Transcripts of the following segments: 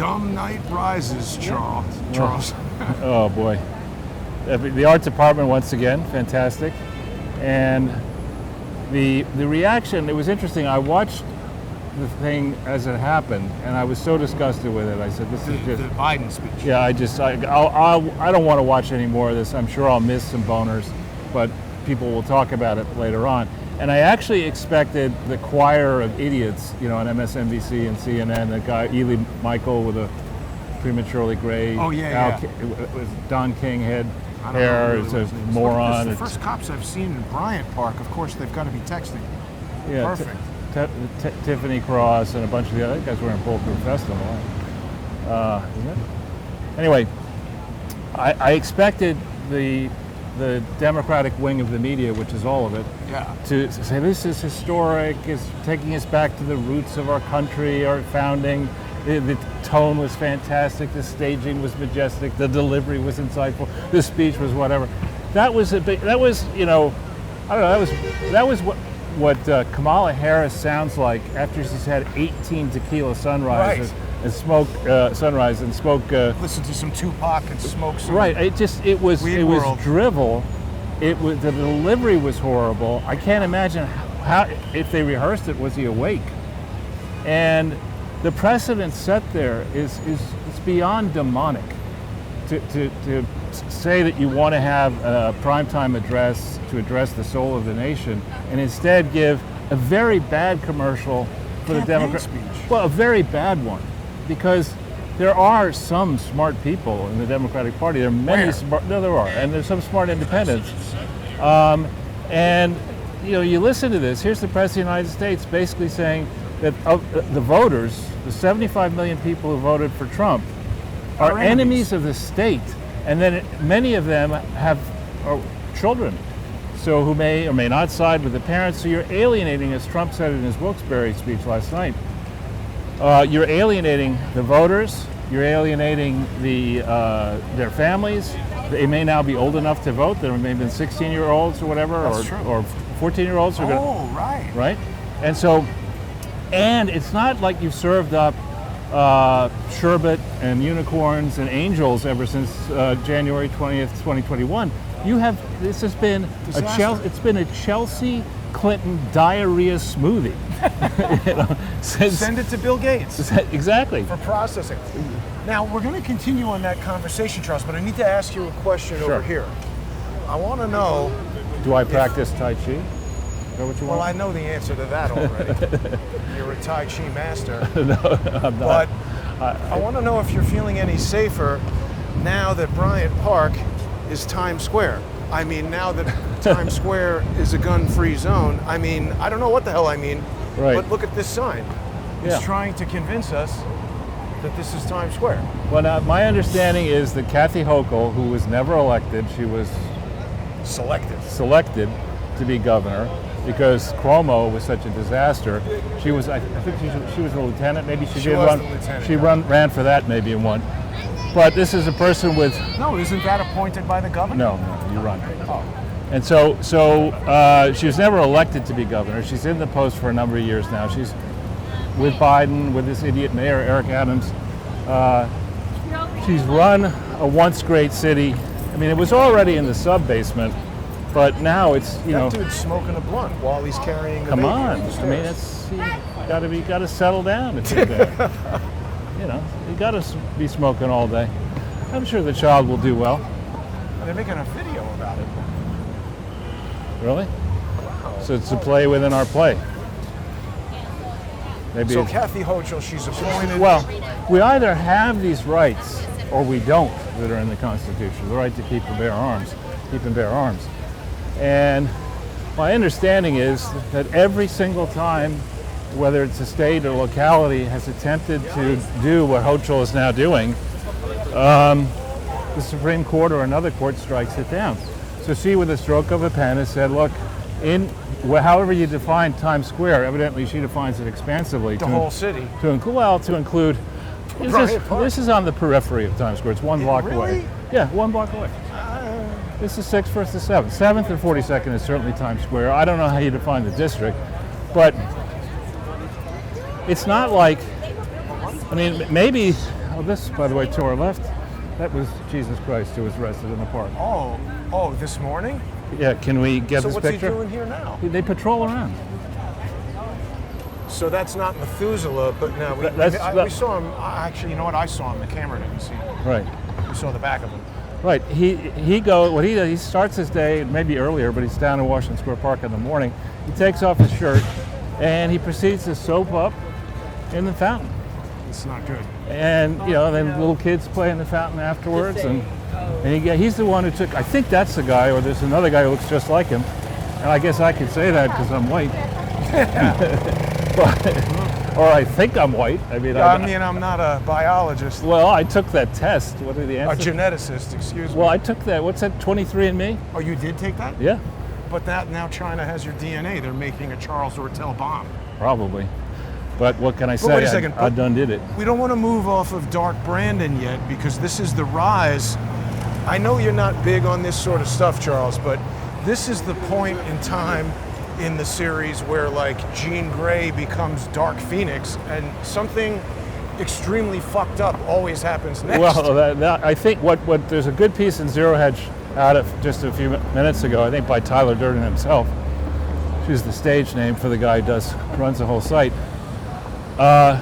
dumb night rises, Charles. Charles. Oh boy. The art department once again, fantastic. And the reaction, it was interesting. I watched the thing as it happened, and I was so disgusted with it. I said, "This is just the Biden speech." Yeah, I don't want to watch any more of this. I'm sure I'll miss some boners, but people will talk about it later on. And I actually expected the choir of idiots, on MSNBC and CNN, the guy Ely Michael with a prematurely gray, Don King head hair, is a moron. It's the first cops I've seen in Bryant Park. Of course, they've got to be texting. Yeah, perfect. Tiffany Cross and a bunch of the other guys wearing bulletproof vests on the line. Isn't it? Anyway, I expected the Democratic wing of the media, which is all of it, to say this is historic, it's taking us back to the roots of our country, our founding. The tone was fantastic, the staging was majestic, the delivery was insightful, the speech was whatever. That was what Kamala Harris sounds like after she's had 18 tequila sunrises and smoke listen to some Tupac and smoke some. Right. It was drivel. The delivery was horrible. I can't imagine how if they rehearsed it, was he awake? And the precedent set there is beyond demonic. To say that you want to have a primetime address to address the soul of the nation, and instead give a very bad commercial for the Democrat speech. Well, a very bad one, because there are some smart people in the Democratic Party. There are many smart. No, there are, and there's some smart independents. And you listen to this. Here's the President of the United States basically saying that of the voters, the 75 million people who voted for Trump, are enemies of the state, and then many of them are children, so who may or may not side with the parents. So you're alienating, as Trump said in his Wilkes-Barre speech last night, you're alienating the voters, you're alienating their families. They may now be old enough to vote. There may have been 16-year-olds or whatever, or 14-year-olds. Right? And so, and it's not like you've served up sherbet and unicorns and angels ever since January 20th, 2021. This has been a Chelsea Clinton diarrhea smoothie. Send it to Bill Gates. Exactly. For processing. Now, we're going to continue on that conversation, Charles, but I need to ask you a question over here. I want to know... Do I practice Tai Chi? Is that what you want? Well, I know the answer to that already. You're a Tai Chi master. No, I'm not. But I want to know if you're feeling any safer now that Bryant Park is Times Square. I mean, now that Times Square is a gun-free zone. I mean, I don't know what the hell I mean, but look at this sign. It's trying to convince us that this is Times Square. Well, now, my understanding is that Kathy Hochul, who was never elected, she was selected to be governor because Cuomo was such a disaster. She was, I think she was a lieutenant. Maybe she did run. She ran for that maybe and won. But this is a person with... No, isn't that appointed by the governor? No, you run. Oh. And so she was never elected to be governor. She's in the post for a number of years now. She's with Biden, with this idiot mayor, Eric Adams. She's run a once great city. I mean, it was already in the sub-basement, but now it's, That dude's smoking a blunt while he's carrying the baby on. up the I mean, it's, you gotta settle down if you're there. You gotta be smoking all day. I'm sure the child will do well. They're making a video about it. Really? Wow. So it's a play within our play. Maybe. So Kathy Hochul, she's appointed. Well, we either have these rights or we don't that are in the Constitution. The right to keep and bear arms. And my understanding is that every single time, whether it's a state or locality, has attempted to do what Hochul is now doing, the Supreme Court or another court strikes it down. So she, with a stroke of a pen, has said, look, however you define Times Square, evidently she defines it expansively. The whole city. To include, this is on the periphery of Times Square. It's one block away. Yeah, 1 block away. This is 6th versus 7th. 7th and 42nd is certainly Times Square. I don't know how you define the district, but it's not like, I mean, maybe this, by the way, to our left, that was Jesus Christ who was arrested in the park. Oh, this morning? Yeah, can we get So this what's picture? he doing here now? They patrol around. So that's not Methuselah, but no, we saw him. Actually, you know what? I saw him. The camera didn't see him. Right. We saw the back of him. Right. He starts his day maybe earlier, but he's down in Washington Square Park in the morning. He takes off his shirt and he proceeds to soap up in the fountain. It's not good. And then little kids play in the fountain afterwards, and he's the one who took. I think that's the guy, or there's another guy who looks just like him. And I guess I could say that because I'm white. Or I think I'm white. I'm not a biologist. Well, I took that test. What are the A answers? geneticist, excuse me. Well, I took that. What's that? 23andMe? Oh, you did take that? Yeah, But now China has your DNA. They're making a Charles Ortel bomb. probably. But what can I say? wait a second, I done did it. We don't want to move off of Dark Brandon yet because this is the rise. I know you're not big on this sort of stuff, Charles, but this is the point in time in the series where like Jean Grey becomes Dark Phoenix and something extremely fucked up always happens next. Well, I think what there's a good piece in Zero Hedge out of just a few minutes ago, I think by Tyler Durden himself. She's the stage name for the guy who runs the whole site.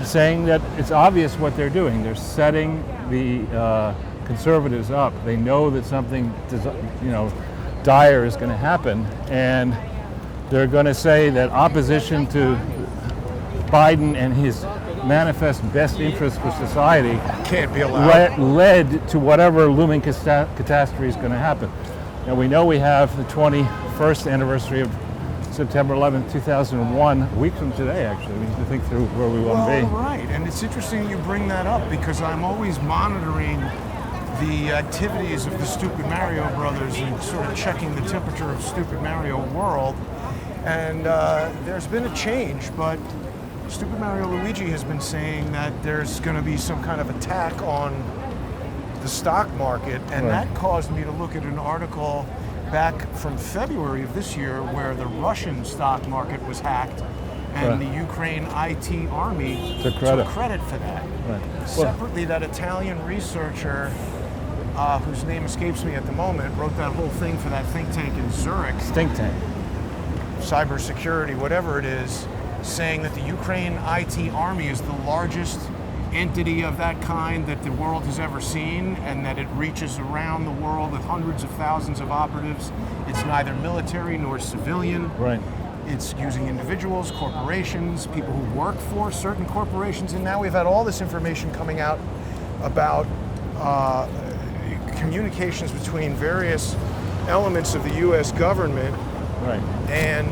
Saying that it's obvious what they're doing. They're setting the conservatives up. They know that something, dire is going to happen, and they're going to say that opposition to Biden and his manifest best interest for society Can't be allowed. led to whatever looming catastrophe is going to happen. Now we know we have the 21st anniversary of September 11th, 2001, a week from today, actually. We need to think through where we want to be. Right, and it's interesting you bring that up because I'm always monitoring the activities of the Stupid Mario Brothers and sort of checking the temperature of Stupid Mario world. And there's been a change, but Stupid Mario Luigi has been saying that there's going to be some kind of attack on the stock market, and Right. that caused me to look at an article back from February of this year where the Russian stock market was hacked and Right. the Ukraine IT army Took credit for that. Right. Separately, that Italian researcher, whose name escapes me at the moment, wrote that whole thing for that think tank in Zurich, Stink tank. cybersecurity, whatever it is, saying that the Ukraine IT army is the largest entity of that kind that the world has ever seen, and that it reaches around the world with hundreds of thousands of operatives. It's neither military nor civilian. Right. It's using individuals, corporations, people who work for certain corporations, and now we've had all this information coming out about communications between various elements of the U.S. government Right. and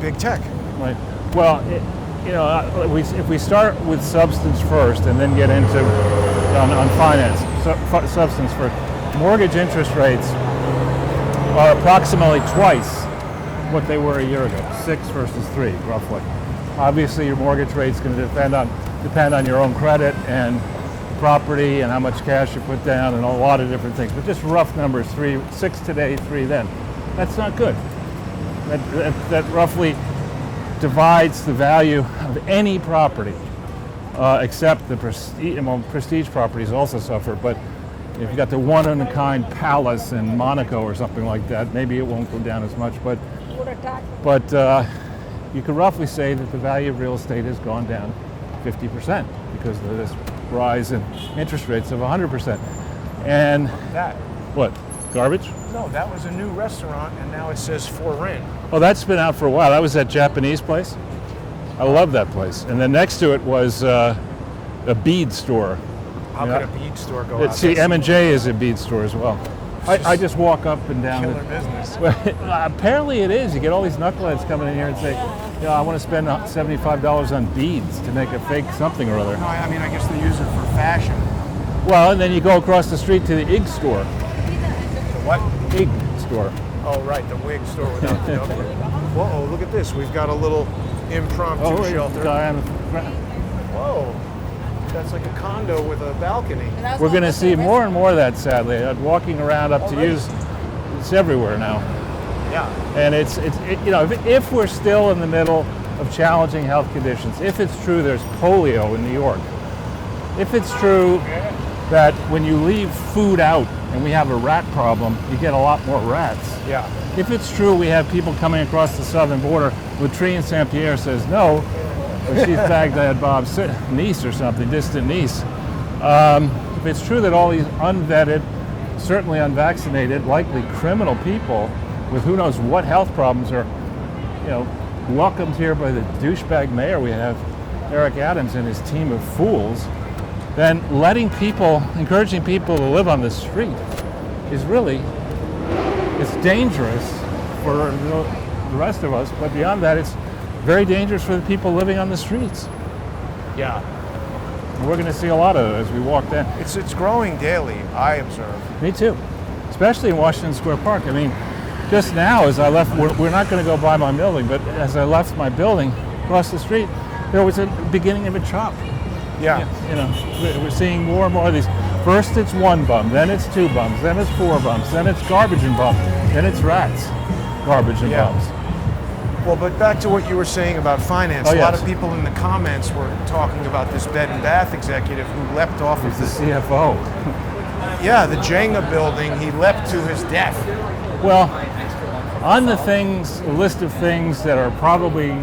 big tech. Right. Well, if we start with substance first and then get into on finance, substance first, mortgage interest rates are approximately twice what they were a year ago, 6 versus 3, roughly. Obviously, your mortgage rate's going to depend on your own credit and property and how much cash you put down and a lot of different things. But just rough numbers: 6 today, 3 then. That's not good. That roughly divides the value of any property, except the prestige properties also suffer. But if you've got the one-of-a-kind palace in Monaco or something like that, maybe it won't go down as much. But you could roughly say that the value of real estate has gone down 50% because of this rise in interest rates of 100%. And That. what? Garbage? No, that was a new restaurant, and now it says for rent. Oh, that's been out for a while. That was that Japanese place. I love that place. And then next to it was a bead store. How could a bead store go out? See, M&J is a bead store as well. I just walk up and down. Killer business. Apparently it is. You get all these knuckleheads coming in here and say, I want to spend $75 on beads to make a fake something or other. No, I mean, I guess they use it for fashion. Well, and then you go across the street to the IG store. What? IG store. Oh, right, the wig store without the W. Whoa, look at this. We've got a little impromptu shelter. Guy on the ground. Whoa, that's like a condo with a balcony. We're going to see more and more of that, sadly. Walking around up to use, it's everywhere now. Yeah. And if we're still in the middle of challenging health conditions, if it's true there's polio in New York, if it's true that when you leave food out and we have a rat problem, you get a lot more rats. Yeah. If it's true we have people coming across the southern border, Latrine in St. Pierre says no, or she's Baghdad Bob's niece or something, distant niece. If it's true that all these unvetted, certainly unvaccinated, likely criminal people with who knows what health problems are, welcomed here by the douchebag mayor we have, Eric Adams and his team of fools, then encouraging people to live on the street is really, it's dangerous for the rest of us, but beyond that, it's very dangerous for the people living on the streets. Yeah. We're going to see a lot of it as we walk down. It's growing daily, I observe. Me too, especially in Washington Square Park. I mean, just now as I left, we're not going to go by my building, but as I left my building across the street, there was a beginning of a chop. Yeah. We're seeing more and more of these. First it's one bum, then it's two bums, then it's four bums, then it's garbage and bum, then it's rats, garbage and bums. Well, but back to what you were saying about finance. A lot of people in the comments were talking about this Bed and Bath executive who leapt off of the CFO. Yeah, the Jenga building. He leapt to his death. Well, on the list of things that are probably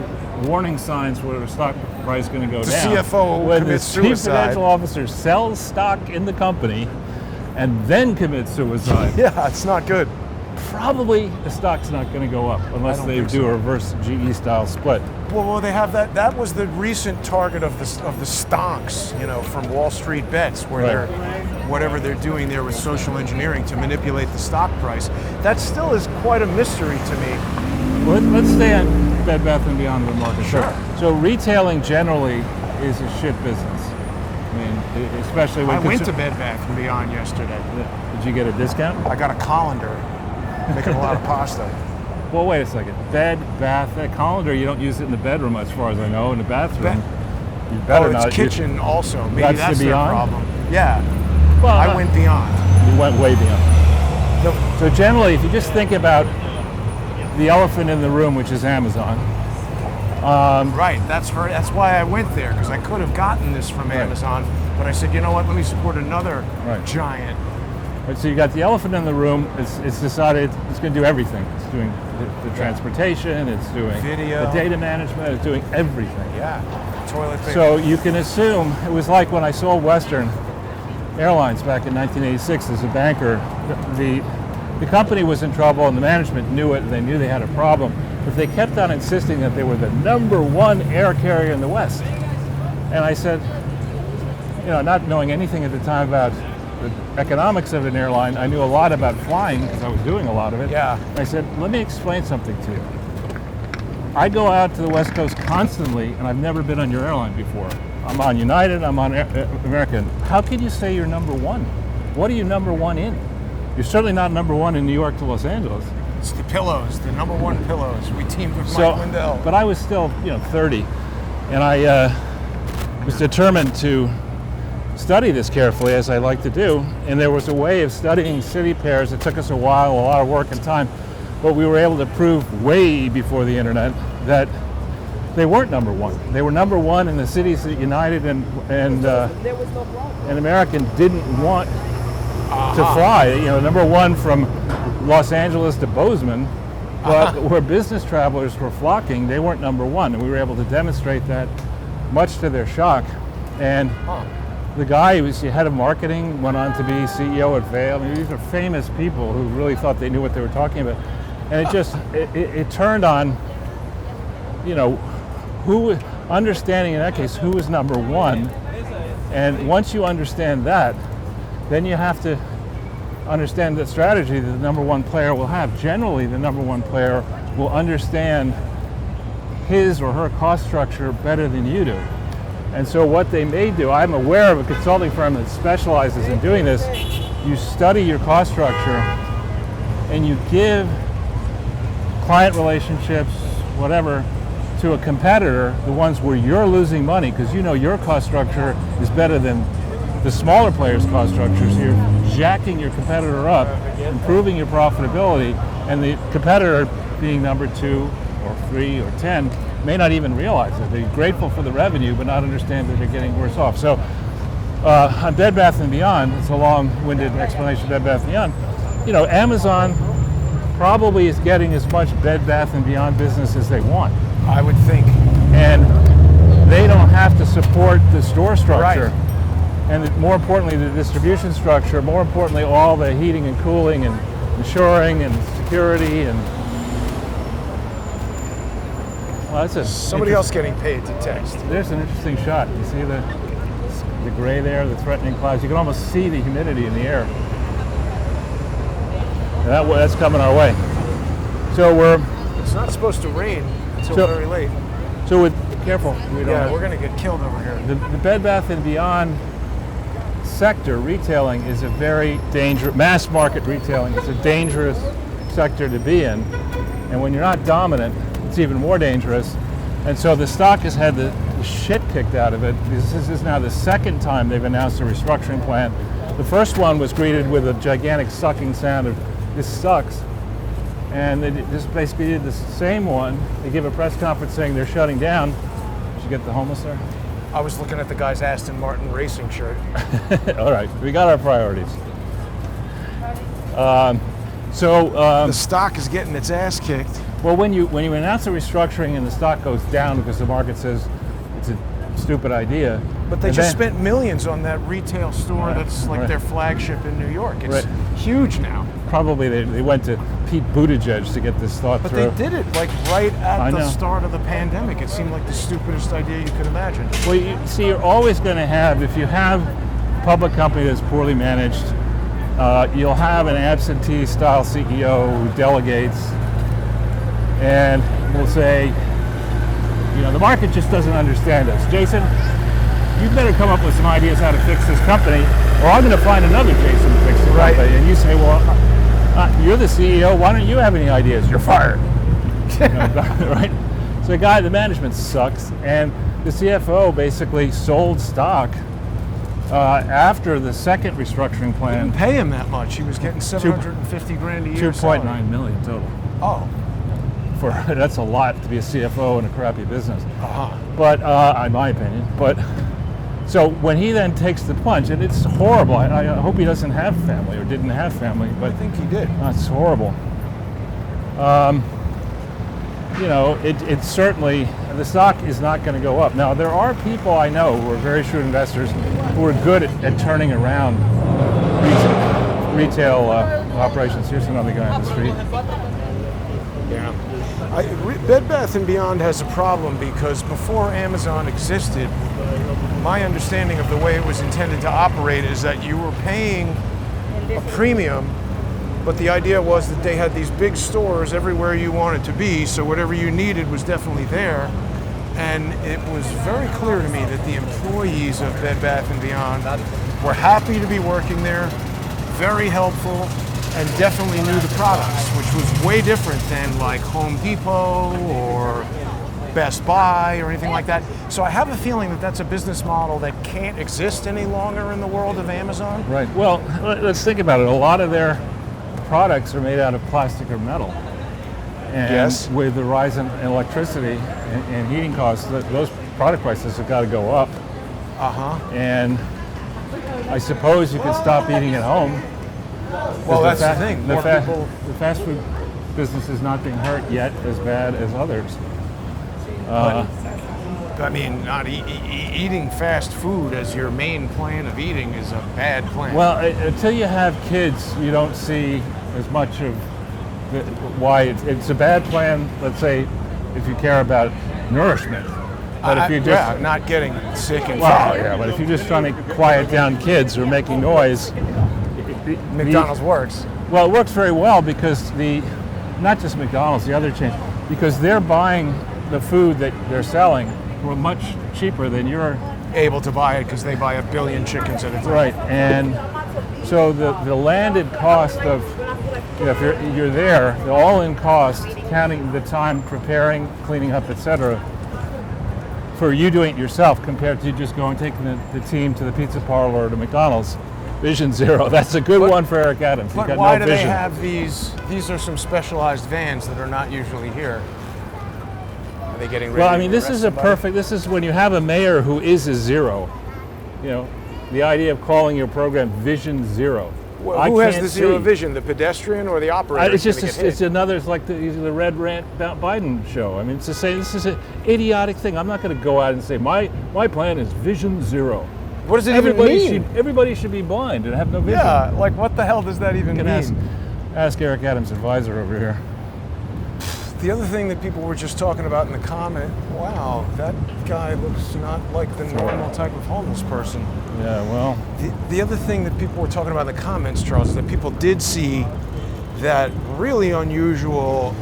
warning signs where the stock price is going to go down. The CFO when commits the chief suicide. financial officer sells stock in the company and then commits suicide. Yeah, it's not good. Probably the stock's not going to go up unless they do a reverse GE style split. Well, they have that. That was the recent target of the stonks, from Wall Street Bets, where whatever they're doing there with social engineering to manipulate the stock price. That still is quite a mystery to me. Well, let's stay on Bed Bath & Beyond the market. Sure. So retailing generally is a shit business. I mean, especially when I went to Bed Bath & Beyond yesterday. Did you get a discount? I got a colander, making a lot of pasta. Well, wait a second. Bed, bath, that colander, you don't use it in the bedroom as far as I know. In the bathroom, you better not. It's kitchen also. Maybe that's the their Beyond? problem. Yeah. Well, I went beyond. You went way beyond. So generally, if you just think about the elephant in the room, which is Amazon. Right. That's why I went there, because I could have gotten this from Amazon, but I said, you know what? Let me support another giant. Right, so you got the elephant in the room. It's decided it's going to do everything. It's doing the transportation. It's doing video, the data management. It's doing everything. Yeah. Toilet paper. So you can assume it was like when I sold Western Airlines back in 1986 as a banker. The company was in trouble and the management knew it and they knew they had a problem, but they kept on insisting that they were the #1 air carrier in the West. And I said, not knowing anything at the time about the economics of an airline, I knew a lot about flying because I was doing a lot of it. Yeah. I said, let me explain something to you. I go out to the West Coast constantly and I've never been on your airline before. I'm on United, I'm on American. How can you say you're #1? What are you #1 in? You're certainly not #1 in New York to Los Angeles. It's the pillows, the #1 pillows. We teamed with Mike Lindell. But I was still, 30, and I was determined to study this carefully, as I like to do. And there was a way of studying city pairs. It took us a while, a lot of work and time, but we were able to prove way before the internet that they weren't #1. They were #1 in the cities that United and American didn't want to fly. #1 from Los Angeles to Bozeman, but where business travelers were flocking, they weren't #1, and we were able to demonstrate that, much to their shock. And the guy who was the head of marketing went on to be CEO at Vail. I mean, these are famous people who really thought they knew what they were talking about, and it turned on, who understanding in that case who was #1, and once you understand that, then you have to understand the strategy that the #1 player will have. Generally, the #1 player will understand his or her cost structure better than you do. And so what they may do, I'm aware of a consulting firm that specializes in doing this. You study your cost structure and you give client relationships, whatever, to a competitor, the ones where you're losing money because your cost structure is better than the smaller players' cost structures. You're jacking your competitor up, improving your profitability, and the competitor being #2 or 3 or 10 may not even realize it. They're grateful for the revenue, but not understand that they're getting worse off. So On Bed Bath & Beyond, it's a long-winded explanation of Bed Bath & Beyond, Amazon probably is getting as much Bed Bath & Beyond business as they want. I would think. And they don't have to support the store structure. Right. And more importantly, the distribution structure, more importantly, all the heating and cooling and insuring and security and well, that's Somebody else getting paid to text. There's an interesting shot. You see the gray there, the threatening clouds. You can almost see the humidity in the air. And that's coming our way. So It's not supposed to rain until very late. So careful. We're going to get killed over here. The Bed Bath & Beyond sector, retailing, is a very dangerous, mass market retailing, it's a dangerous sector to be in. And when you're not dominant, it's even more dangerous. And so the stock has had the shit kicked out of it. This is now the second time they've announced a restructuring plan. The first one was greeted with a gigantic sucking sound of, this sucks. And they just basically did the same one. They give a press conference saying they're shutting down. Did you get the homeless there? I was looking at the guy's Aston Martin racing shirt. All right, we got our priorities. The stock is getting its ass kicked. Well, when you announce a restructuring and the stock goes down because the market says it's a stupid idea. But they just spent millions on that retail store that's like their flagship in New York. It's huge now. Probably they went to Pete Buttigieg to get this thought through. But they did it like right at the start of the pandemic. It seemed like the stupidest idea you could imagine. Well, you're always going to have, if you have a public company that's poorly managed, you'll have an absentee style CEO who delegates and will say, the market just doesn't understand us. Jason, you better come up with some ideas how to fix this company, or I'm going to find another Jason to fix the company. And you say, well, you're the CEO. Why don't you have any ideas? You're fired. Right? So the management sucks, and the CFO basically sold stock after the second restructuring plan. Didn't pay him that much. He was getting $750,000 a year. $2.9 million total. Oh. That's a lot to be a CFO in a crappy business. Uh-huh. But in my opinion, so when he then takes the plunge, and it's horrible. I hope he doesn't have family or didn't have family, but I think he did. It's horrible. It's certainly, the stock is not going to go up. Now, there are people I know who are very shrewd investors who are good at turning around retail operations. Here's another guy on the street. Yeah. Bed Bath & Beyond has a problem because before Amazon existed, my understanding of the way it was intended to operate is that you were paying a premium, but the idea was that they had these big stores everywhere you wanted to be, so whatever you needed was definitely there. And it was very clear to me that the employees of Bed Bath & Beyond were happy to be working there, very helpful, and definitely knew the products, which was way different than like Home Depot or Best Buy or anything like that. So I have a feeling that that's a business model that can't exist any longer in the world of Amazon. Right. Well, let's think about it. A lot of their products are made out of plastic or metal. And with the rise in electricity and heating costs, those product prices have got to go up. Uh-huh. And I suppose you could stop eating at home. Well, that's the thing. The fast food business is not being hurt yet as bad as others. I mean, not eating fast food as your main plan of eating is a bad plan. Well, until you have kids, you don't see as much of why it's a bad plan, let's say, if you care about nourishment. But if you're just not getting sick and fat. Yeah, but if you're just trying to quiet down kids who are making noise, McDonald's works. Well, it works very well because not just McDonald's, the other chains, because they're buying the food that they're selling for much cheaper than you're able to buy it because they buy 1 billion chickens at a time. Right, and so the landed cost of, if you're there, the all-in cost, counting the time preparing, cleaning up, etc., for you doing it yourself compared to just going taking the team to the pizza parlor or to McDonald's. Vision zero. That's a good one for Eric Adams. He's got why no do vision. they have these? These are some specialized vans that are not usually here. Are they getting ready? Well, I mean, this is when you have a mayor who is a zero. the idea of calling your program Vision Zero. Well, I who has can't the zero see. vision, the pedestrian or the operator? It's just, gonna get hit? it's another, it's like the Red Rant Biden show. I mean, it's to say this is an idiotic thing. I'm not going to go out and say, my plan is Vision Zero. What does it even mean? Everybody should be blind and have no vision. Yeah, like what the hell does that even You mean? can ask Eric Adams' advisor over here. The other thing that people were just talking about in the comment, wow, that guy looks not like the normal type of homeless person. Yeah, well. The other thing that people were talking about in the comments, Charles, is that people did see that really unusual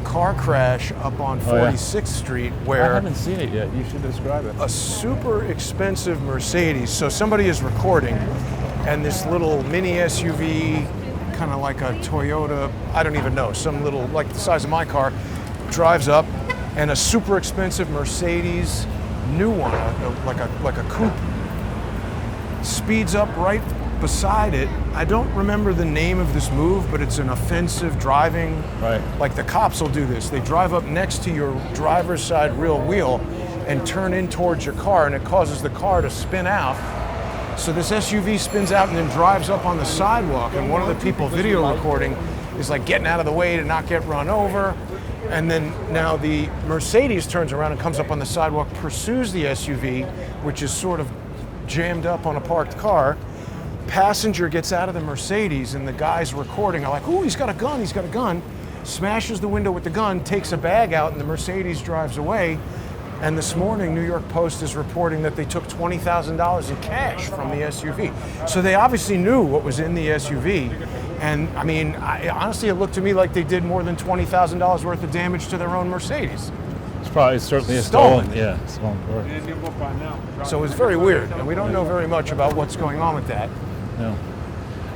car crash up on 46th Street I where haven't seen it yet. You should describe it. a super expensive Mercedes, so somebody is recording, and this little mini SUV, kind of like a Toyota, I don't even know, some little, like the size of my car, drives up, and a super expensive Mercedes, new one, like a coupe, speeds up right beside it. I don't remember the name of this move, but it's an offensive driving. Right. Like the cops will do this. They drive up next to your driver's side rear wheel and turn in towards your car, and it causes the car to spin out. So this SUV spins out and then drives up on the sidewalk, and one of the people video recording is like getting out of the way to not get run over. And then now the Mercedes turns around and comes up on the sidewalk, pursues the SUV, which is sort of jammed up on a parked car. Passenger gets out of the Mercedes, and the guys recording are like, "Ooh, he's got a gun, he's got a gun." Smashes the window with the gun, takes a bag out, and the Mercedes drives away. And this morning, New York Post is reporting that they took $20,000 in cash from the SUV. So they obviously knew what was in the SUV. And I mean, honestly, it looked to me like they did more than $20,000 worth of damage to their own Mercedes. It's certainly a Stolen. stolen car. So it was very weird, and we don't know very much about what's going on with that. No.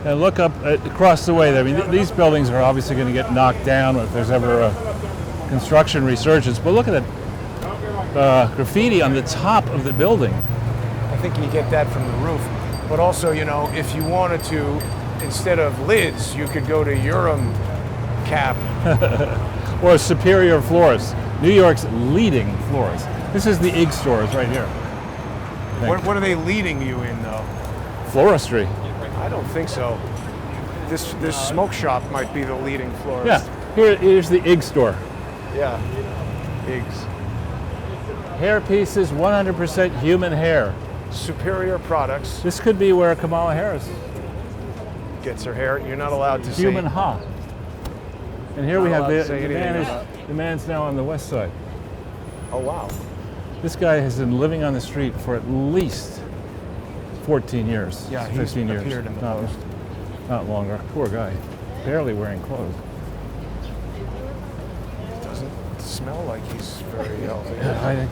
And look up across the way. I mean, these buildings are obviously going to get knocked down if there's ever a construction resurgence. But look at that graffiti on the top of the building. I think you get that from the roof. But also, you know, if you wanted to, instead of lids, you could go to Urim Cap. Or Superior Florist, New York's leading florist. This is the IG stores right here. What are they leading you in, though? Floristry. I don't think so. This smoke shop might be the leading florist. Yeah, here's the IG store. Yeah. Iggs. Hair pieces, 100% human hair. Superior Products This could be where Kamala Harris, gets her hair. You're not allowed to human say. ha. And here we Not have allowed to say anything. the man's now on the west side. Oh wow. This guy has been living on the street for at least 14 years. Yeah, he's 15 years. appeared in the Not, post. not longer. Poor guy. Barely wearing clothes. Doesn't smell like he's very healthy. I think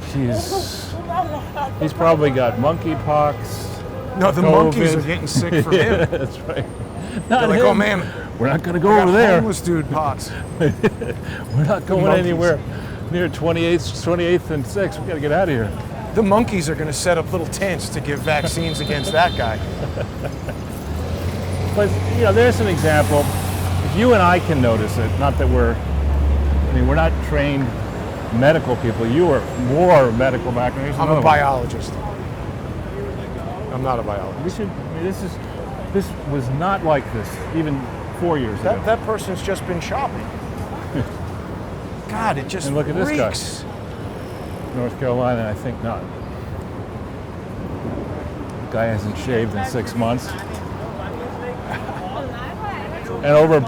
he's probably got monkeypox. No, the COVID. monkeys are getting sick from Yeah, him. that's right. They're Not like, him. oh man, We're not going to go I got over there. homeless dude pox. We're not going monkeys. anywhere near 28th and 6th. We got to get out of here. The monkeys are going to set up little tents to give vaccines against that guy. But you know, there's an example. If you and I can notice it, not that we're not trained medical people. You are more medical background. Here's I'm another a one. biologist. I'm not a biologist. This was not like this even 4 years ago. That person's just been shopping. God, it just And look at this guy. reeks. North Carolina, I think not. Guy hasn't shaved in 6 months. And over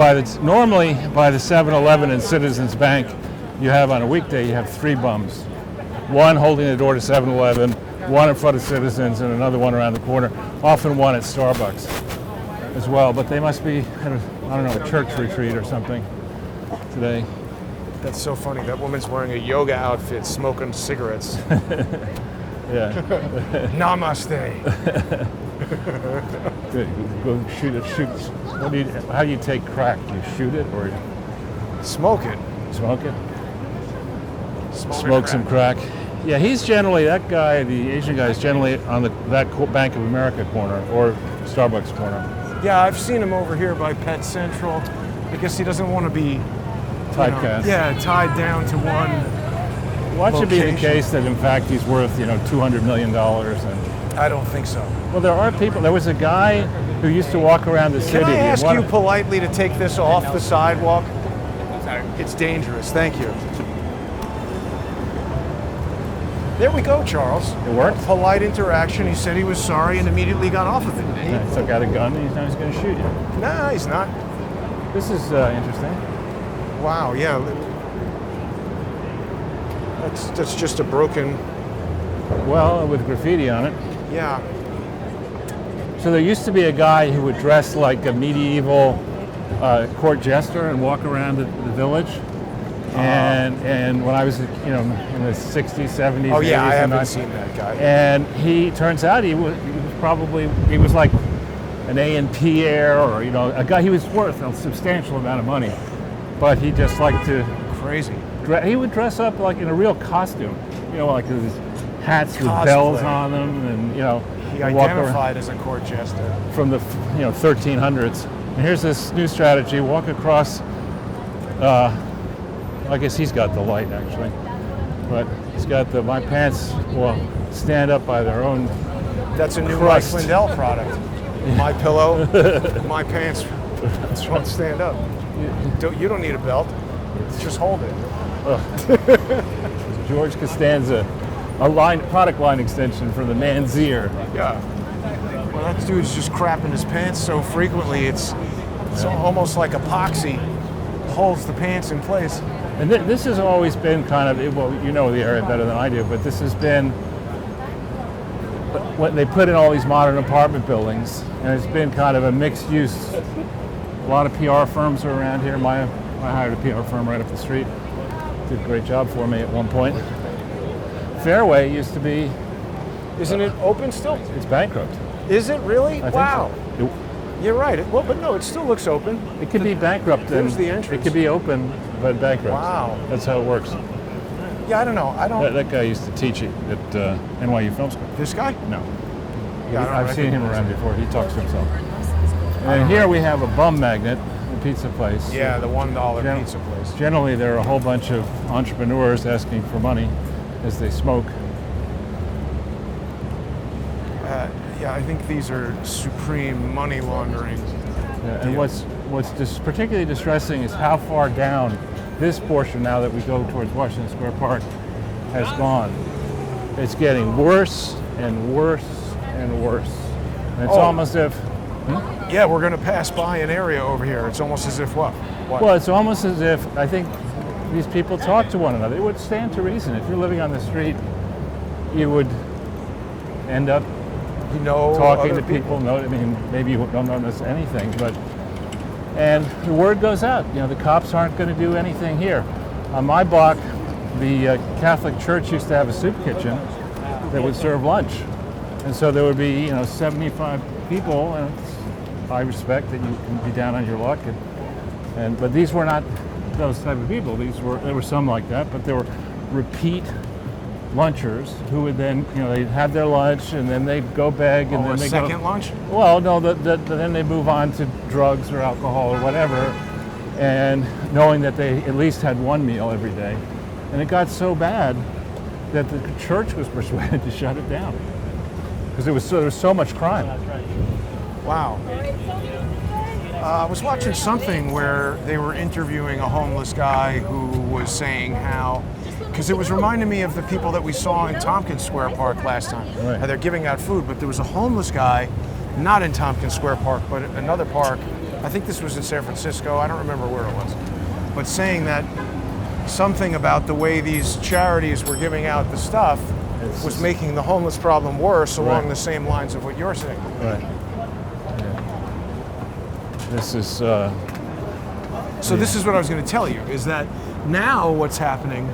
normally by the 7-Eleven and Citizens Bank, you have on a weekday, you have 3 bums. One holding the door to 7-Eleven, one in front of Citizens, and another one around the corner. Often one at Starbucks as well. But they must be at a church retreat or something today. That's so funny. That woman's wearing a yoga outfit, smoking cigarettes. Yeah. Namaste. Good. Go shoot it. How do you take crack? Do you shoot it or Smoke it. smoke it? Smoke Smoke some crack. Yeah, he's generally, that guy, the Asian guy, is generally on that Bank of America corner or Starbucks corner. Yeah, I've seen him over here by Pet Central. I guess he doesn't want to be Typecast. tied down to one. Watch it be the location. case that in fact he's worth $200 million and I don't think so. Well, there are people. There was a guy who used to walk around the city. Can I ask and you politely to take this off the sidewalk? Sorry. It's dangerous. Thank you. There we go, Charles. It worked? A polite interaction. He said he was sorry and immediately got off of it. He took out a gun and he's going to shoot you. No, he's not. This is interesting. Wow, yeah. That's just a broken, Well, with graffiti on it. yeah. So there used to be a guy who would dress like a medieval court jester and walk around the village. And when I was, in the 60s, 70s, Oh yeah, 80s, I and haven't 90s, seen that guy. And he turns out he was like an A&P heir, or a guy. He was worth a substantial amount of money, but he just liked to. Crazy. He would dress up like in a real costume, like with his hats with Cosplay. bells on them, and He walk around identified as a court jester. from the 1300s. And here's this new strategy: walk across. I guess he's got the light actually, but he's got my pants will stand up by their own. That's a new Crust. Mike Lindell product. My pillow, my pants won't stand up. You don't need a belt. Just hold it. George Costanza, a product line extension for the Manzier. Yeah. Well, that dude's just crapping his pants so frequently, it's almost like epoxy holds the pants in place. And this has always been kind of, well, you know the area better than I do, but this has been what they put in all these modern apartment buildings, and it's been kind of a mixed use. A lot of PR firms are around here. I hired a PR firm right up the street. Did a great job for me at one point. Fairway used to be. Isn't it open still? It's bankrupt. Is it really? I think Wow. so. You're right. Well, but no, it still looks open. It could be bankrupt. There's and the entrance. It could be open, but bankrupt. Wow. That's how it works. Yeah, I don't know. That guy used to teach it at NYU Film School. This guy? No. Yeah, I don't I've seen him recognize around before. He talks to himself. And here we have a bum magnet, a pizza place. Yeah, the $1 Gen- pizza place. Generally, there are a whole bunch of entrepreneurs asking for money as they smoke. Yeah, I think these are supreme money laundering. Yeah, and what's particularly distressing is how far down this portion, now that we go towards Washington Square Park, has gone. It's getting worse and worse and worse. And it's almost as if, Yeah, we're going to pass by an area over here. It's almost as if what? well, it's almost as if I think these people talk to one another. It would stand to reason. If you're living on the street, you would end up You know, talking other to people. Maybe you don't notice anything, and the word goes out. The cops aren't going to do anything here. On my block, the Catholic Church used to have a soup kitchen that would serve lunch, and so there would be 75 people. And I respect that you can be down on your luck, but these were not those type of people. There were some like that, but there were repeat lunchers who would then, they'd have their lunch and then they'd go beg and then a they second go. lunch? Well, no, then they move on to drugs or alcohol or whatever, and knowing that they at least had one meal every day. And it got so bad that the church was persuaded to shut it down because there was so much crime. Wow. I was watching something where they were interviewing a homeless guy who was saying how, because it was reminding me of the people that we saw in Tompkins Square Park last time. Right. How they're giving out food, but there was a homeless guy, not in Tompkins Square Park, but another park. I think this was in San Francisco. I don't remember where it was. But saying that something about the way these charities were giving out the stuff was making the homeless problem worse along Right. the same lines of what you're saying. Right. Yeah. This is. So this is what I was going to tell you, is that now what's happening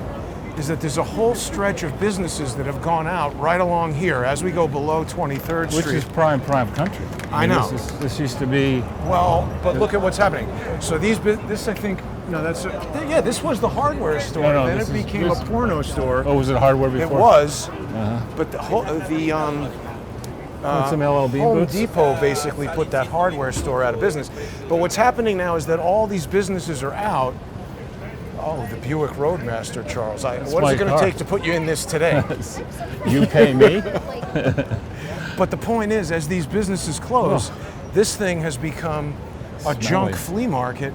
is that there's a whole stretch of businesses that have gone out right along here as we go below 23rd Street. Which is prime country. I know. This used to be. Well, but look at what's happening. So this I think, this was the hardware store. No, then this it is- became this- a porno store. Oh, was it hardware It before? was, Uh-huh. but Some LL Bean Home boots? Depot basically put that hardware store out of business. But what's happening now is that all these businesses are out. Oh, the Buick Roadmaster, Charles. What is my it going to car. take to put you in this today? You pay me? But the point is, as these businesses close, this thing has become a junk flea market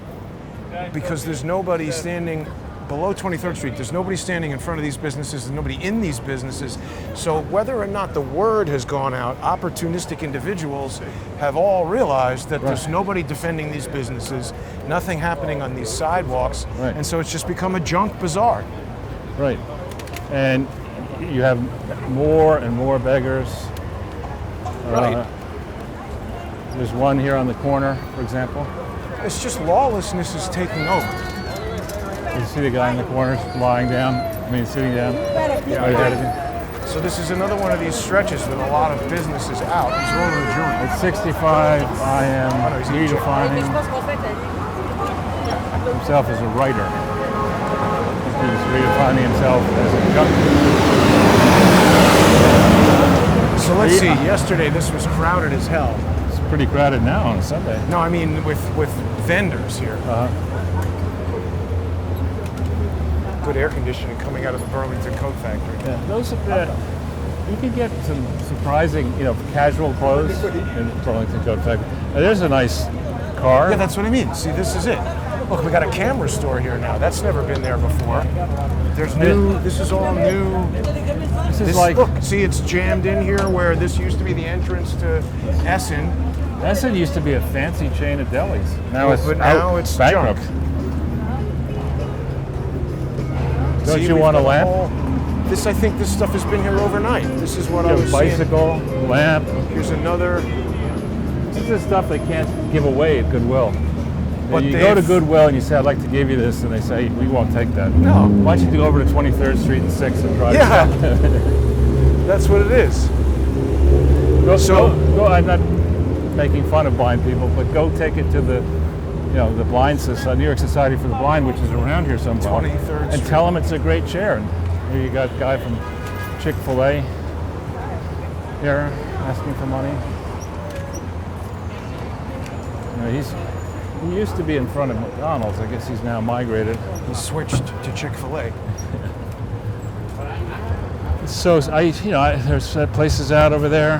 because there's nobody standing below 23rd Street. There's nobody standing in front of these businesses. There's nobody in these businesses. So whether or not the word has gone out, opportunistic individuals have all realized that there's nobody defending these businesses, nothing happening on these sidewalks, and so it's just become a junk bazaar. Right. And you have more and more beggars. Right. There's one here on the corner, for example. It's just lawlessness is taking over. You see the guy in the corner sitting down right ahead of you. So this is another one of these stretches with a lot of businesses out. He's rolling a joint. At 65, I am redefining himself as a writer. He's redefining himself as a junkie. So let's see, yesterday this was crowded as hell. It's pretty crowded now on a Sunday. No, I mean with vendors here. Good air conditioning coming out of the Burlington Coat Factory. Yeah, those you can get some surprising, casual clothes in Burlington Coat Factory. Now, there's a nice car. Yeah, that's what I mean. See, this is it. Look, we got a camera store here now. That's never been there before. There's new. This is all new. This is like, look, see, it's jammed in here where this used to be the entrance to Essen. Essen used to be a fancy chain of delis. Now it's junk. bankrupt. Don't you want a lamp? I think this stuff has been here overnight. This is what I was bicycle, seeing. lamp. Here's another. This is stuff they can't give away at Goodwill. But you go to Goodwill and you say, I'd like to give you this, and they say, we won't take that. No. Why don't you go over to 23rd Street and 6th and try That's what it is. Go, I'm not making fun of blind people, but go take it to the Blind Society, New York Society for the Blind, which is around here somewhere. 23rd and Street. tell them it's a great chair. And here you got a guy from Chick-fil-A here asking for money. He used to be in front of McDonald's. I guess he's now migrated. He switched to Chick-fil-A. So there's places out over there.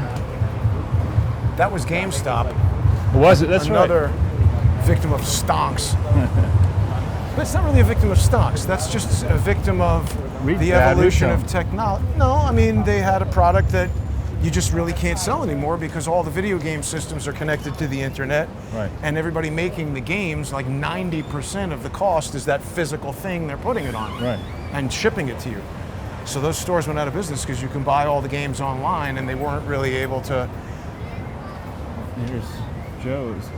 That was GameStop. Was it? That's another victim of stonks. But it's not really a victim of stonks. That's just a victim of the evolution of technology. No, I mean, they had a product that you just really can't sell anymore because all the video game systems are connected to the internet. Right. And everybody making the games, like 90% of the cost is that physical thing they're putting it on. Right. And shipping it to you. So those stores went out of business because you can buy all the games online and they weren't really able to. Here's Joe's.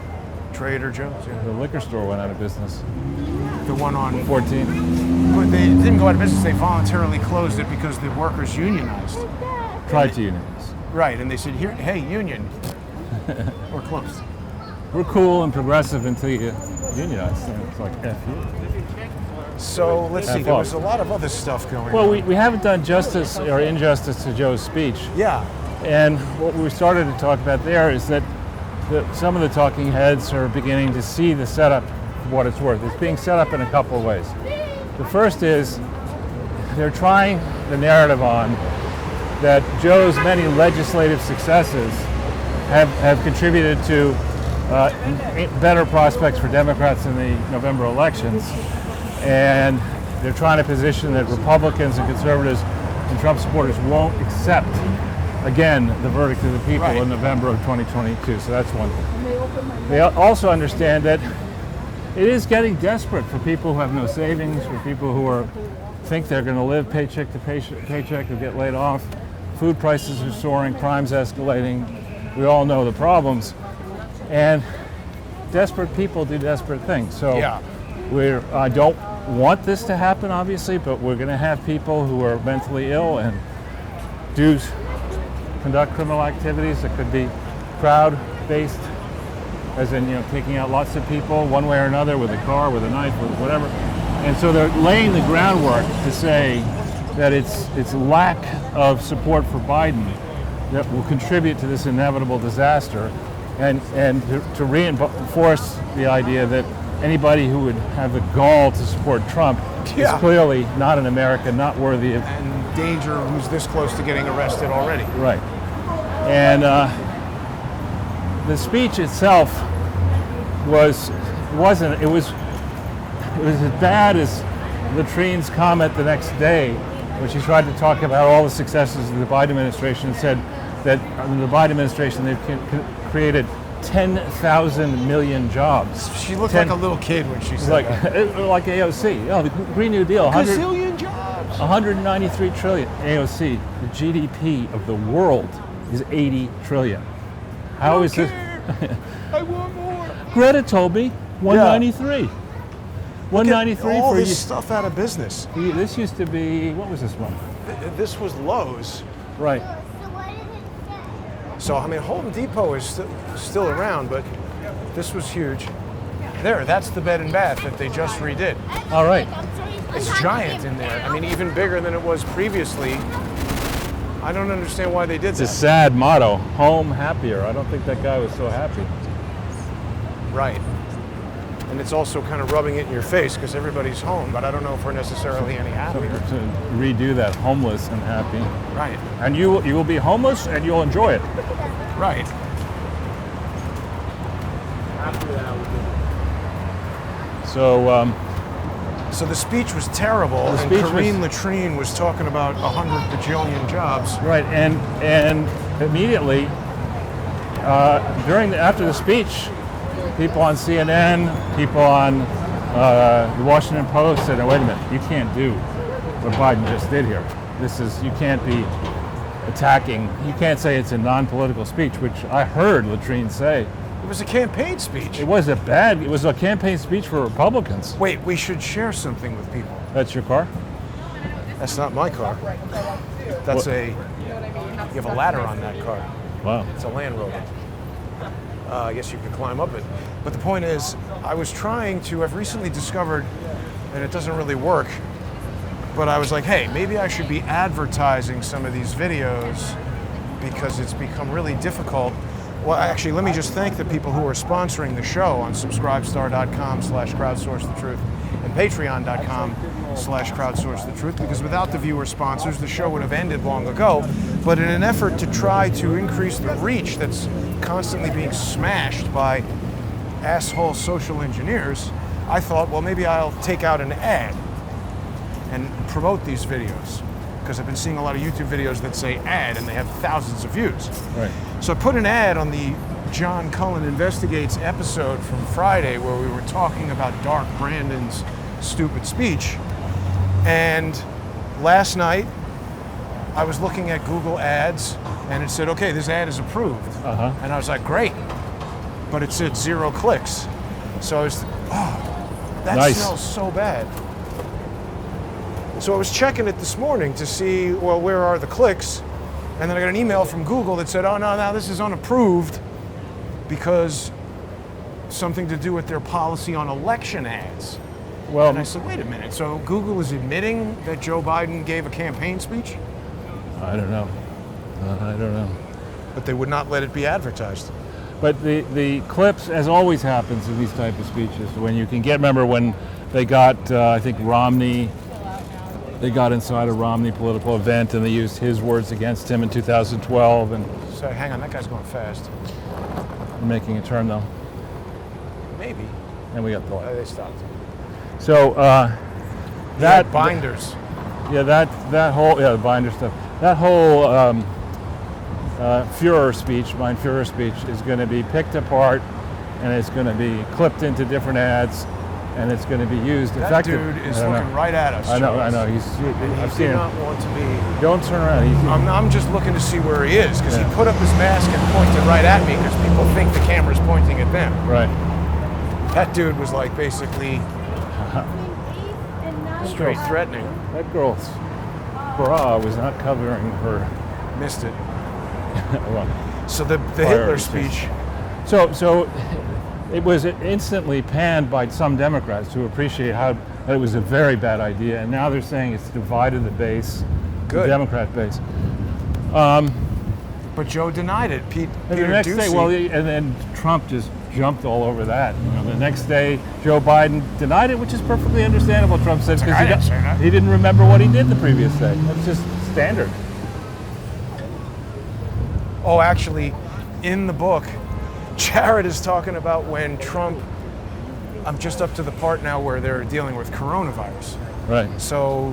Trader Joe's, yeah. The liquor store went out of business. The one on 14. But they didn't go out of business, they voluntarily closed it because the workers unionized. Tried to unionize. Right, and they said, "Here, hey, union, we're closed." We're cool and progressive until you unionize. It's like, F you. So let's see, there was a lot of other stuff going on. Well, we haven't done justice or injustice to Joe's speech. Yeah. And what we started to talk about there is that some of the talking heads are beginning to see the setup for what it's worth. It's being set up in a couple of ways. The first is they're trying the narrative on that Joe's many legislative successes have contributed to better prospects for Democrats in the November elections. And they're trying to position that Republicans and conservatives and Trump supporters won't accept, again, the verdict of the people in November of 2022. So that's one thing. They also understand that it is getting desperate for people who have no savings, for people who think they're going to live paycheck to paycheck or get laid off. Food prices are soaring, crime's escalating. We all know the problems. And desperate people do desperate things. So I don't want this to happen, obviously, but we're going to have people who are mentally ill and do conduct criminal activities that could be crowd-based, as in taking out lots of people one way or another with a car, with a knife, with whatever. And so they're laying the groundwork to say that it's lack of support for Biden that will contribute to this inevitable disaster, and to reinforce the idea that anybody who would have the gall to support Trump is clearly not an American, not worthy of... And danger, who's this close to getting arrested already. Right. And the speech itself wasn't. It was as bad as Latrine's comment the next day, when she tried to talk about all the successes of the Biden administration and said that under the Biden administration they've created 10,000 million jobs. She looked like a little kid when she said that. Like AOC. Oh, the Green New Deal. Gazillion jobs. 193 trillion. AOC, the GDP of the world is 80 trillion. How is this? I want more. Greta told me 193. 193 all for this you. stuff out of business. This used to be, what was this one? This was Lowe's. Right. So, I mean, Home Depot is still around, but this was huge. There, that's the bed and bath that they just redid. All right. It's giant in there. I mean, even bigger than it was previously. I don't understand why they did It's that. a sad motto, home happier. I don't think that guy was so happy. Right. And it's also kind of rubbing it in your face because everybody's home, but I don't know if we're necessarily any So happier. to redo that, homeless and happy. Right. And you will be homeless and you'll enjoy it. Right. So, So the speech was terrible, and speech Karine Latrine was talking about 100 bajillion jobs. right, and immediately, after the speech, people on CNN, people on the Washington Post said, "Oh, wait a minute, you can't do what Biden just did here. You can't be attacking, you can't say it's a non-political speech," which I heard Latrine say. It was a campaign speech. It was a campaign speech for Republicans. Wait, we should share something with people. That's your car? That's not my car. That's you have a ladder on that car. Wow. It's a Land Rover. I guess you could climb up it. But the point is, I've recently discovered, and it doesn't really work, but I was like, hey, maybe I should be advertising some of these videos because it's become really difficult. Well, actually, let me just thank the people who are sponsoring the show on subscribestar.com/crowdsource the truth and patreon.com/crowdsource the truth, because without the viewer sponsors, the show would have ended long ago. But in an effort to try to increase the reach that's constantly being smashed by asshole social engineers, I thought, well, maybe I'll take out an ad and promote these videos, because I've been seeing a lot of YouTube videos that say ad and they have thousands of views. Right. So I put an ad on the John Cullen Investigates episode from Friday where we were talking about Dark Brandon's stupid speech. And last night I was looking at Google Ads and it said, okay, this ad is approved. Uh-huh. And I was like, great. But it said 0 clicks. So I was, that Nice. smells so bad. So I was checking it this morning to see, well, where are the clicks? And then I got an email from Google that said, oh, no, this is unapproved because something to do with their policy on election ads. Well, And I said, wait a minute, so Google is admitting that Joe Biden gave a campaign speech, I don't know. but they would not let it be advertised? But the clips, as always happens in these type of speeches, when you can get, remember when they got, I think Romney, they got inside a Romney political event and they used his words against him in 2012 and Sorry, hang on, that guy's going fast. making a turn though. Maybe. And we got the light. They stopped. So That binders. that whole the binder stuff. That whole Führer speech, mein Führer speech, is going to be picked apart and it's going to be clipped into different ads and it's going to be used That effectively. dude is looking right at us. I know. Charles. I've He seen did him. not want to be. Don't turn around. I'm just looking to see where he is because Yeah. he put up his mask and pointed right at me because people think the camera's pointing at them. Right. That dude was like basically straight threatening. That girl's bra was not covering her. Missed it. Well, So the Hitler Priorities. speech. So it was instantly panned by some Democrats who appreciate that it was a very bad idea, and now they're saying it's divided the base, Good. the Democrat base. But Joe denied it. And Peter the next day, Doocy. and then Trump just jumped all over that. The next day, Joe Biden denied it, which is perfectly understandable. Trump said I because didn't say that. he didn't remember what he did the previous day. That's just standard. Oh, actually, in the book, Jared is talking about when Trump, I'm just up to the part now where they're dealing with coronavirus. Right. So,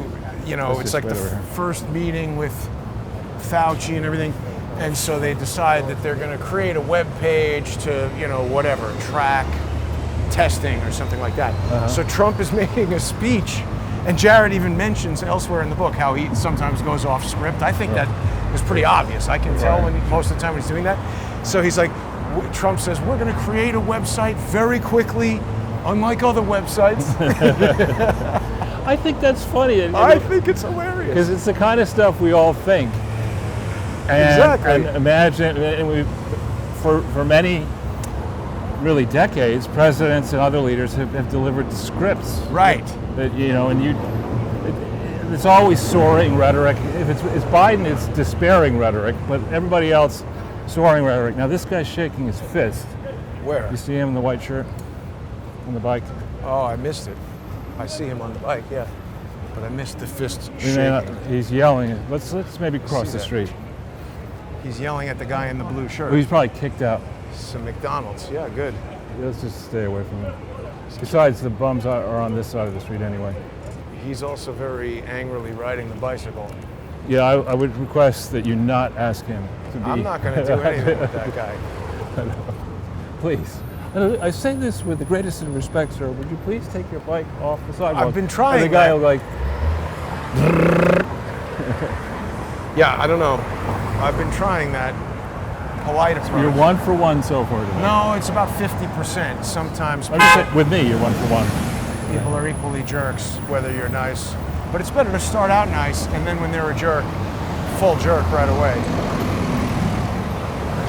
Let's it's just like wait the over here. first meeting with Fauci and everything. And so they decide that they're going to create a web page to, whatever, track testing or something like that. So Trump is making a speech, and Jared even mentions elsewhere in the book how he sometimes goes off script. I think that is pretty obvious. I can tell most of the time when he's doing that. So he's like, Trump says, we're going to create a website very quickly, unlike other websites. I think that's funny. I think it's hilarious. Because it's the kind of stuff we all think. And, Exactly. And imagine, and for many, really decades, presidents and other leaders have delivered scripts. Right. That, it's always soaring rhetoric. If it's Biden, it's despairing rhetoric, but everybody else, soaring rhetoric. Now this guy's shaking his fist. Where? You see him in the white shirt on the bike? Oh, I missed it. I see him on the bike, yeah. But I missed the fist You may not- shaking. He's yelling. Let's maybe cross see the that. street. He's yelling at the guy in the blue shirt. Oh, he's probably kicked out. Some McDonald's. Yeah, good. Let's just stay away from him. Besides, the bums are on this side of the street anyway. He's also very angrily riding the bicycle. Yeah, I would request that you not ask him to be. I'm not going to do anything with that guy. Please. I say this with the greatest of respect, sir. Would you please take your bike off the sidewalk? I've been trying And the guy that. will like, Yeah, I don't know. I've been trying that polite approach. you're 1 for 1 so far today. No, it's about 50%. Sometimes I'm just saying, with me, you're 1 for 1. people are equally jerks, whether you're nice. But it's better to start out nice, and then when they're a jerk, full jerk right away.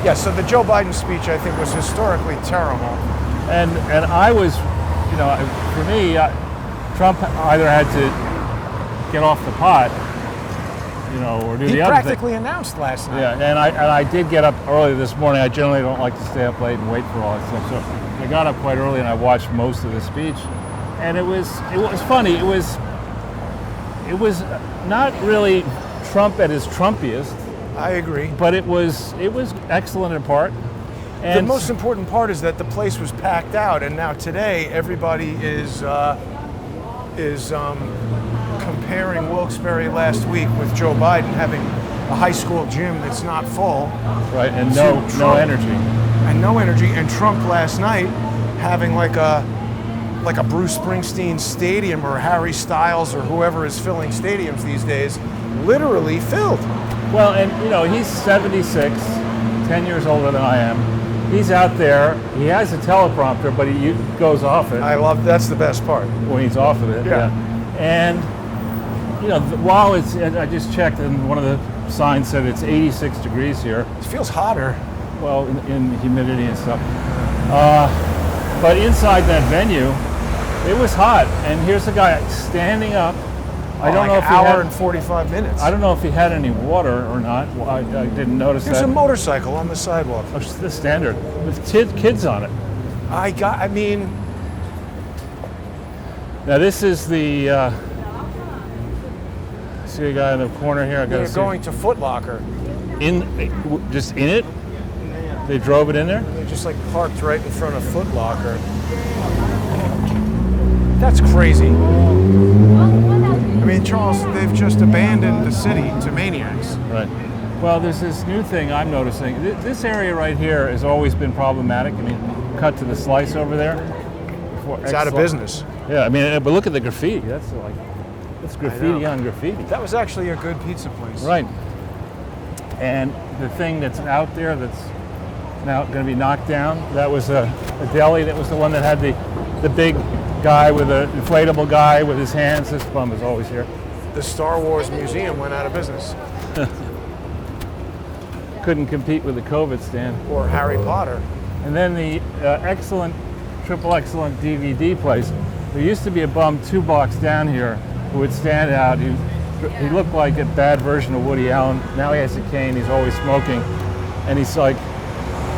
Yeah, so the Joe Biden speech, I think, was historically terrible. And I was, for me, Trump either had to get off the pot, or do He the other thing. practically announced last night. Yeah, and I did get up early this morning. I generally don't like to stay up late and wait for all that stuff. So I got up quite early and I watched most of the speech, and it was funny. It was not really Trump at his Trumpiest, I agree. but it was excellent in part. And The most important part is that the place was packed out, and now today everybody is comparing Wilkes-Barre last week with Joe Biden having a high school gym that's not full. right, and to no Trump. energy. And no energy. And Trump last night having like a Bruce Springsteen stadium or Harry Styles or whoever is filling stadiums these days, literally filled. Well, and he's 76, 10 years older than I am. He's out there. He has a teleprompter, but he goes off it That's the best part. when he's off of it. Yeah. And while I just checked, and one of the signs said it's 86 degrees here. It feels hotter. Well, in humidity and stuff. But inside that venue, it was hot. And here's the guy standing up. I don't know if an he hour had. and 45 minutes. I don't know if he had any water or not. Well, I didn't notice There's that. a motorcycle on the sidewalk. Oh, it's the standard with kids on it. Now this is the. See a guy in the corner here. I got They're to going to Foot Locker. just in it. They drove it in there. They're just like parked right in front of Foot Locker. That's crazy. I mean, Charles, they've just abandoned the city to maniacs. Right. Well, there's this new thing I'm noticing. This area right here has always been problematic. I mean, cut to the slice over there. It's out of business. Yeah, I mean, but look at the graffiti. That's graffiti on graffiti. That was actually a good pizza place. Right. And the thing that's out there that's now going to be knocked down, that was a deli. That was the one that had the big guy with the inflatable guy with his hands. This bum is always here. The Star Wars Museum went out of business. Couldn't compete with the COVID stand. Or Harry Potter. And then the triple excellent DVD place. There used to be a bum 2 blocks down here who would stand out. He looked like a bad version of Woody Allen. Now he has a cane. He's always smoking, and he's like,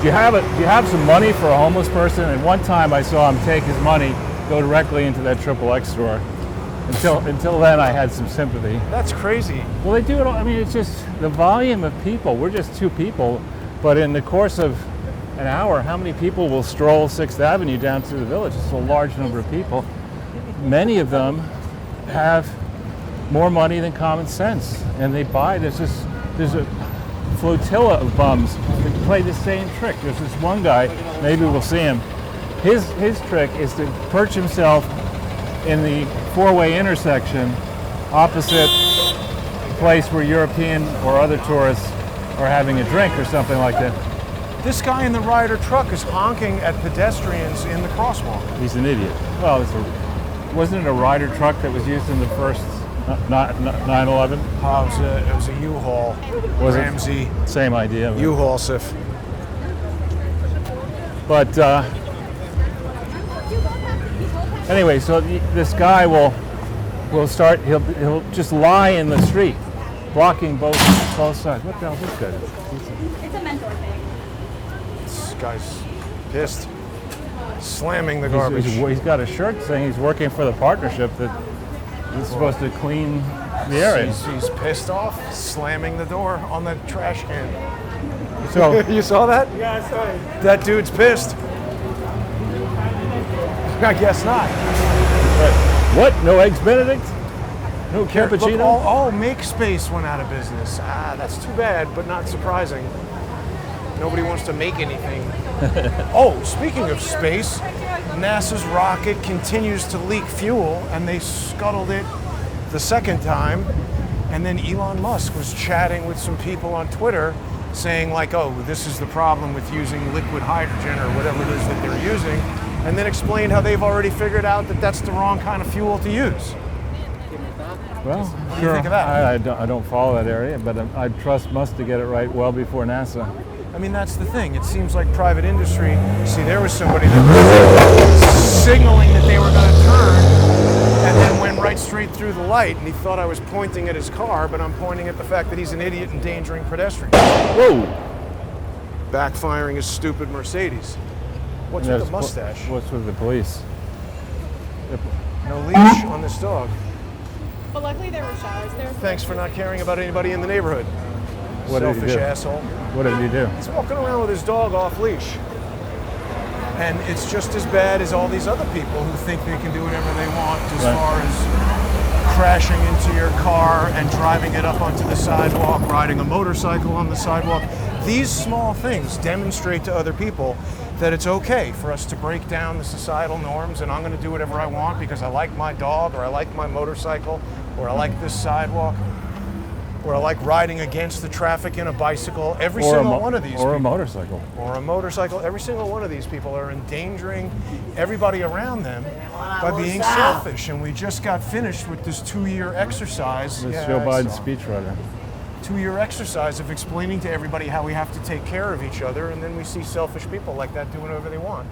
"Do you have some money for a homeless person?" And one time I saw him take his money, go directly into that Triple X store. Until then, I had some sympathy. That's crazy. Well, they do it all. I mean, it's just the volume of people. We're just 2 people But in the course of an hour, how many people will stroll 6th Avenue down to the village? It's a large number of people. Many of them have more money than common sense, and they buy. There's a flotilla of bums that play the same trick. There's this one guy, maybe we'll see him. His trick is to perch himself in the four-way intersection opposite the place where European or other tourists are having a drink or something like that. This guy in the Ryder truck is honking at pedestrians in the crosswalk. He's an idiot. Well, wasn't it a Ryder truck that was used in the first 9/11? It was a U-Haul. Was it? Ramsey. Same idea. U-Haul SIF. But anyway, so this guy will start. He'll just lie in the street, blocking both sides. What the hell is this guy? It's a mentor thing. This guy's pissed. Slamming the garbage. He's got a shirt saying he's working for the partnership that is supposed to clean the area. He's pissed off, slamming the door on the trash can. So You saw that? Yeah, I saw it. That dude's pissed. I guess not. what? No eggs Benedict? No Look, cappuccino? Make Space went out of business. That's too bad, but not surprising. Nobody wants to make anything. Oh, speaking of space, NASA's rocket continues to leak fuel, and they scuttled it the second time. And then Elon Musk was chatting with some people on Twitter saying like, oh, this is the problem with using liquid hydrogen or whatever it is that they're using, and then explained how they've already figured out that that's the wrong kind of fuel to use. Well, What do you think of that? I don't follow that area, but I trust Musk to get it right well before NASA. I mean, that's the thing. It seems like private industry. See, there was somebody that was signaling that they were going to turn and then went right straight through the light, and he thought I was pointing at his car, but I'm pointing at the fact that he's an idiot endangering pedestrians. Whoa! Backfiring his stupid Mercedes. What's with the mustache? What's with the police? No leash on this dog. But luckily there were showers. There was Thanks for not caring about anybody in the neighborhood. What did he Selfish do? asshole. What did he do? He's walking around with his dog off leash. And it's just as bad as all these other people who think they can do whatever they want as far as crashing into your car and driving it up onto the sidewalk, riding a motorcycle on the sidewalk. These small things demonstrate to other people that it's okay for us to break down the societal norms, and I'm going to do whatever I want because I like my dog, or I like my motorcycle, or I like this sidewalk, or I like riding against the traffic in a bicycle. Every single one of these Or a people. motorcycle. Or a motorcycle. Every single one of these people are endangering everybody around them by being selfish. And we just got finished with this 2-year exercise. This Yeah, Joe I Biden saw. speechwriter. 2-year exercise of explaining to everybody how we have to take care of each other, and then we see selfish people like that doing whatever they want.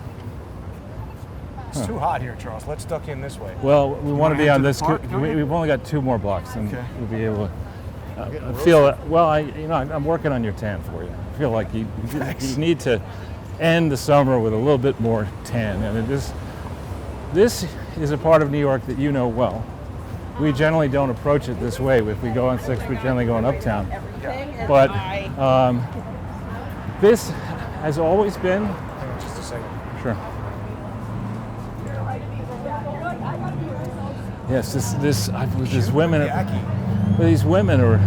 It's too hot here, Charles. Let's duck in this way. Well, we want wanna to be head on to the this. park, don't you? We've only got 2 more blocks, and Okay. we'll be able to getting feel it. Well, I'm working on your tan for you. I feel like you need to end the summer with a little bit more tan. I mean, this is a part of New York that you know well. We generally don't approach it this way. If we go on 6th, we generally go on Uptown. But this has always been. Hang on just a second. Sure. Yes, this women. Yucky. These women are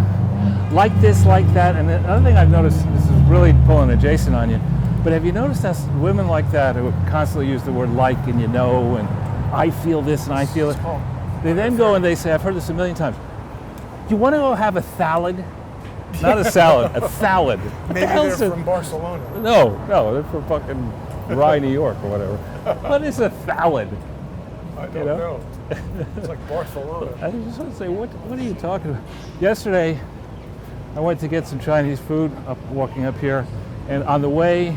like this, like that, and another thing I've noticed. This is really pulling a Jason on you. But have you noticed that women like that who constantly use the word "like" and and I feel this and I feel it. They then go and they say, I've heard this a million times. You want to go have a thallid? Not a salad, a thallid. Maybe they're from Barcelona. No, they're from fucking Rye, New York or whatever. What is a thallid? I don't know. It's like Barcelona. I just want to say, what are you talking about? Yesterday, I went to get some Chinese food walking up here, and on the way,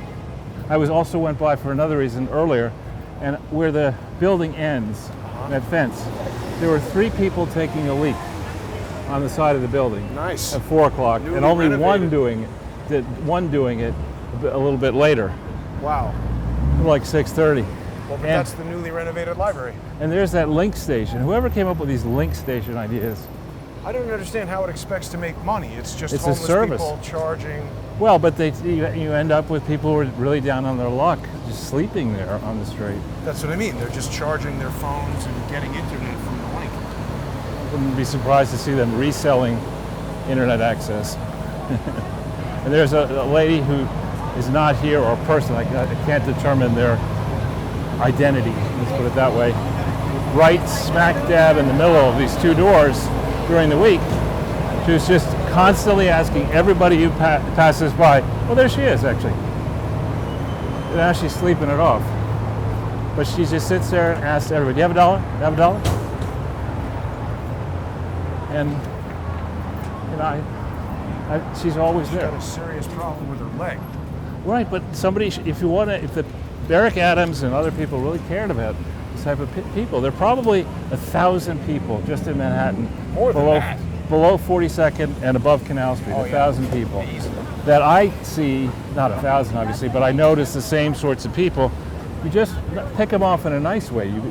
I went by for another reason earlier, and where the building ends, that fence, there were 3 people taking a leak on the side of the building. Nice. At 4 o'clock, Newly and only one renovated. doing it a little bit later, Wow. like 6:30. Well, but that's the newly renovated library. And there's that link station. Whoever came up with these link station ideas, I don't understand how it expects to make money. It's just It's a homeless service. people charging. Well, but you end up with people who are really down on their luck, just sleeping there on the street. That's what I mean. They're just charging their phones and getting internet from the link. Wouldn't be surprised to see them reselling internet access. And there's a lady who is not here, or a person, I can't determine their identity, let's put it that way, right smack dab in the middle of these two doors during the week. She was just constantly asking everybody who passes by, well, there she is, actually. And now she's sleeping it off. But she just sits there and asks everybody, do you have a dollar? Do you have a dollar? And, you know, she's always She's there. got a serious problem with her leg. Right, but somebody, if the Eric Adams and other people really cared about this type of people, there are probably 1,000 people just in Manhattan. More than that. Below 42nd and above Canal Street, 1,000 people that I see, not 1,000 obviously, but I notice the same sorts of people. You just pick them off in a nice way. You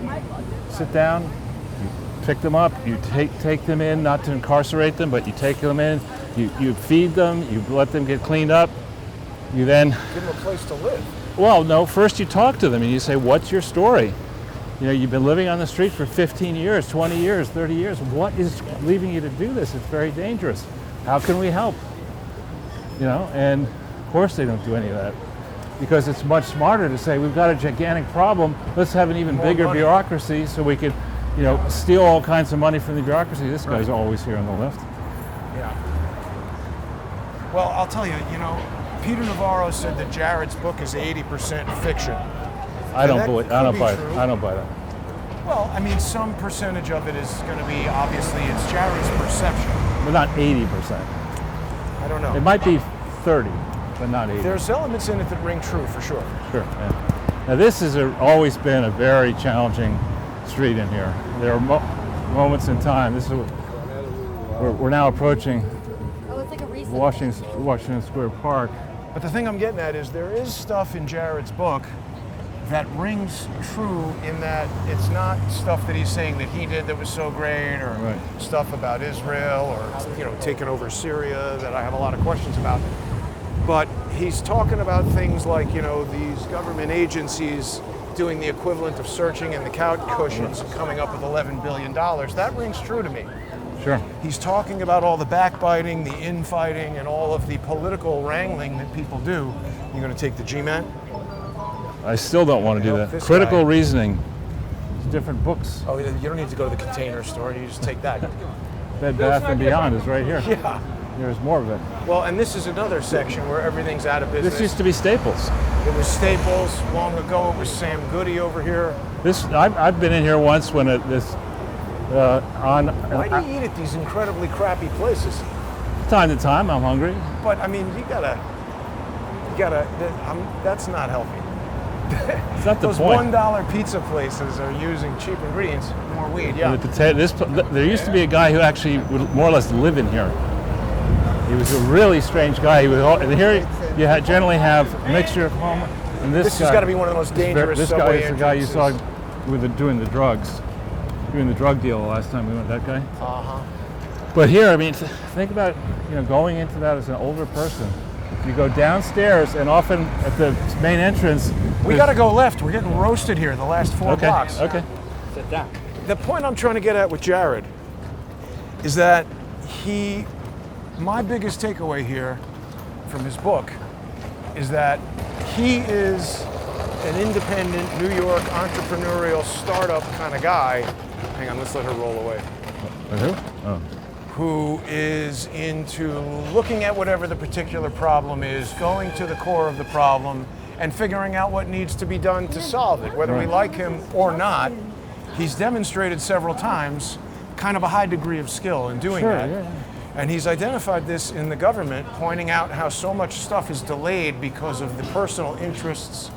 sit down, you pick them up, you take them in, not to incarcerate them, but you take them in, you feed them, you let them get cleaned up, you then... Give them a place to live. Well, no, first you talk to them and you say, what's your story? You know, you've been living on the street for 15 years, 20 years, 30 years. What is leaving you to do this? It's very dangerous. How can we help? You know, and of course they don't do any of that, because it's much smarter to say, we've got a gigantic problem, let's have an even bigger bureaucracy so we could, you know, steal all kinds of money from the bureaucracy. This guy's always here on the left. Yeah. Well, I'll tell you, you know, Peter Navarro said that Jared's book is 80% fiction. I don't buy that. Well, I mean, some percentage of it is going to be, obviously, it's Jared's perception. But not 80%. I don't know. It might be 30, but not 80. There's elements in it that ring true, for sure. Sure, yeah. Now this has always been a very challenging street in here. There are moments in time. This is we're now approaching Washington Square Park. But the thing I'm getting at is there is stuff in Jared's book that rings true, in that it's not stuff that he's saying that he did that was so great, or stuff about Israel, or, you know, taking over Syria that I have a lot of questions about. But he's talking about things like, you know, these government agencies doing the equivalent of searching in the couch cushions and coming up with $11 billion. That rings true to me. Sure. He's talking about all the backbiting, the infighting, and all of the political wrangling that people do. You going to take the G-Man? I still don't want to do that. Critical reasoning. It's different books. Oh, you don't need to go to the Container Store. You just take that. Bed Bath and Beyond is right here. Yeah. There's more of it. Well, and this is another section where everything's out of business. This used to be Staples. It was Staples. Long ago, it was Sam Goody over here. I've been in here once when Why do you eat at these incredibly crappy places? Time to time, I'm hungry. But I mean, you gotta. That's not healthy. It's not the Those point. $1 pizza places are using cheap ingredients, more weed. Yeah. There used to be a guy who actually would more or less live in here. He was a really strange guy. And here you generally have a mixture of home. And this has got to be one of the most dangerous This subway guy is the guy you saw entrances. doing the drugs, doing the drug deal the last time we went. That guy. Uh-huh. But here, I mean, think about, you know, going into that as an older person. You go downstairs, and often at the main entrance. We got to go left. We're getting roasted here the last 4 blocks. Okay. Sit down. The point I'm trying to get at with Jared is that my biggest takeaway here from his book is that he is an independent New York entrepreneurial startup kind of guy. Hang on, let's let her roll away. Who? Oh. Who is into looking at whatever the particular problem is, going to the core of the problem, and figuring out what needs to be done to solve it, whether we like him or not. He's demonstrated several times kind of a high degree of skill in doing that. Yeah. And he's identified this in the government, pointing out how so much stuff is delayed because of the personal interests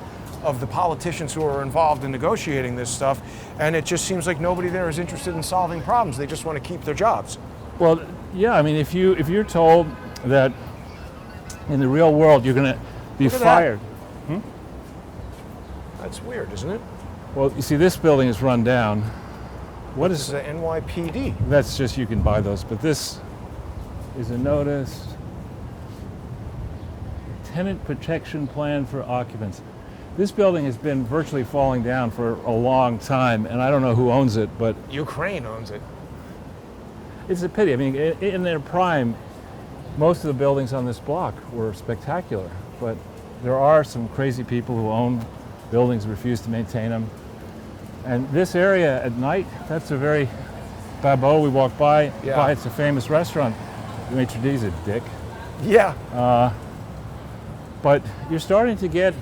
of the politicians who are involved in negotiating this stuff. And it just seems like nobody there is interested in solving problems. They just want to keep their jobs. Well, yeah, I mean, if you're told that in the real world you're going to be fired. That's weird, isn't it? Well, you see, this building is run down. What is the NYPD? That's just, you can buy those, but this is a notice. tenant protection plan for occupants. This building has been virtually falling down for a long time, and I don't know who owns it, but Ukraine owns it. it's a pity. I mean, in their prime, most of the buildings on this block were spectacular, but there are some crazy people who own buildings, refuse to maintain them. And this area at night, that's a very Babot, we walk by, Yeah. it's a famous restaurant. The maitre d's a dick. Yeah. But you're starting to get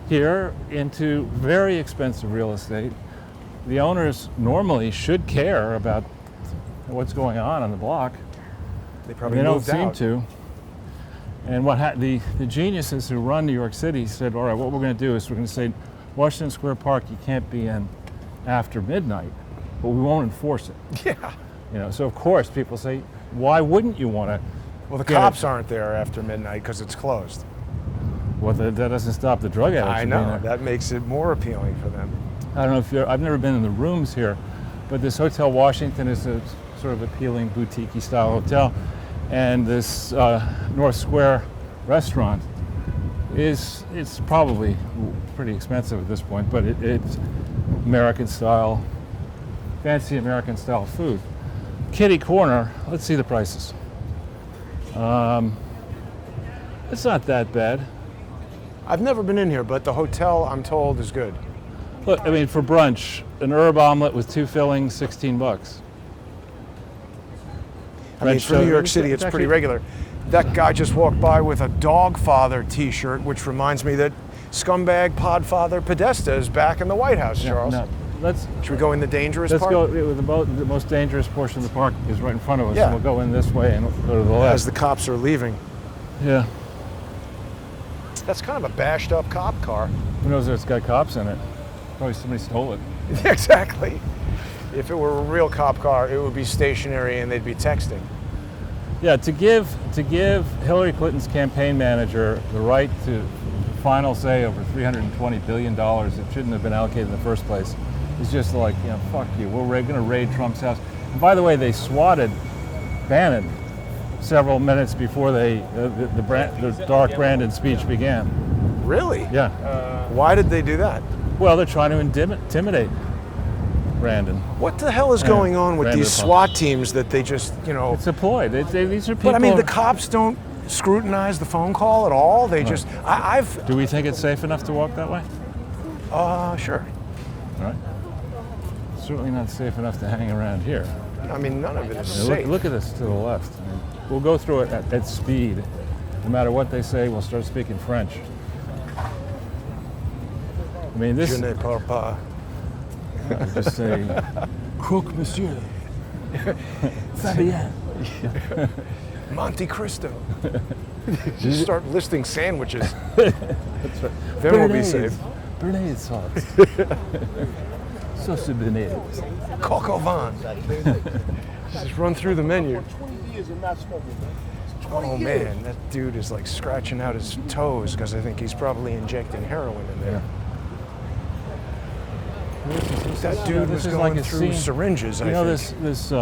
here into very expensive real estate. The owners normally should care about what's going on the block. They probably They don't moved seem out. to. And the geniuses who run New York City said, all right, what we're going to do is we're going to say, Washington Square Park, you can't be in after midnight, but we won't enforce it. Yeah. You know, so of course people say, why wouldn't you want to? Well, the Get cops it. aren't there after midnight because it's closed. Well, that doesn't stop the drug addicts. I from know. being there. That makes it more appealing for them. I don't know if I've never been in the rooms here, but this Hotel Washington is a sort of appealing boutique-y style hotel, and this North Square restaurant it's probably pretty expensive at this point, but it's American style, fancy American style food. Kitty Corner, let's see the prices. It's not that bad. I've never been in here, but the hotel, I'm told, is good. Look, I mean, for brunch, an herb omelet with 2 fillings, $16. I mean, for New York City, it's pretty regular. That guy just walked by with a Dogfather T-shirt, which reminds me that scumbag Podfather Podesta is back in the White House, Charles. No, Should we go in the dangerous let's part? go. The most dangerous portion of the park is right in front of us. Yeah. So we'll go in this way and go to the left. As the cops are leaving. Yeah. That's kind of a bashed up cop car. Who knows if it's got cops in it? Probably somebody stole it. Exactly. If it were a real cop car, it would be stationary and they'd be texting. Yeah. To give Hillary Clinton's campaign manager the right to final say over $320 billion that shouldn't have been allocated in the first place is just like, you know, fuck you. We're going to raid Trump's house. And by the way, they swatted Bannon several minutes before the Dark Brandon speech began. Really? Yeah. Why did they do that? Well, they're trying to intimidate Brandon. What the hell is going on with Brandon these Paul. SWAT teams that they just, you know... It's a ploy. These are people. But I mean, the cops don't scrutinize the phone call at all. They just... I've... Do we think it's safe enough to walk that way? Sure. All right. Certainly not safe enough to hang around here. I mean, none of it is Now, safe. look at this to the left. I mean, we'll go through it at speed. No matter what they say, we'll start speaking French. I mean, this... Je ne parle pas. Just say, croque, monsieur. Fabien. Monte Cristo. Just start listing sandwiches. That's right. Then we'll be safe. Béarnaise sauce. Sauce béarnaise. Coq au vin. Just run through the menu. Oh man, that dude is like scratching out his toes because I think he's probably injecting heroin in there. That dude was is going like a through scene. syringes, You I know think. this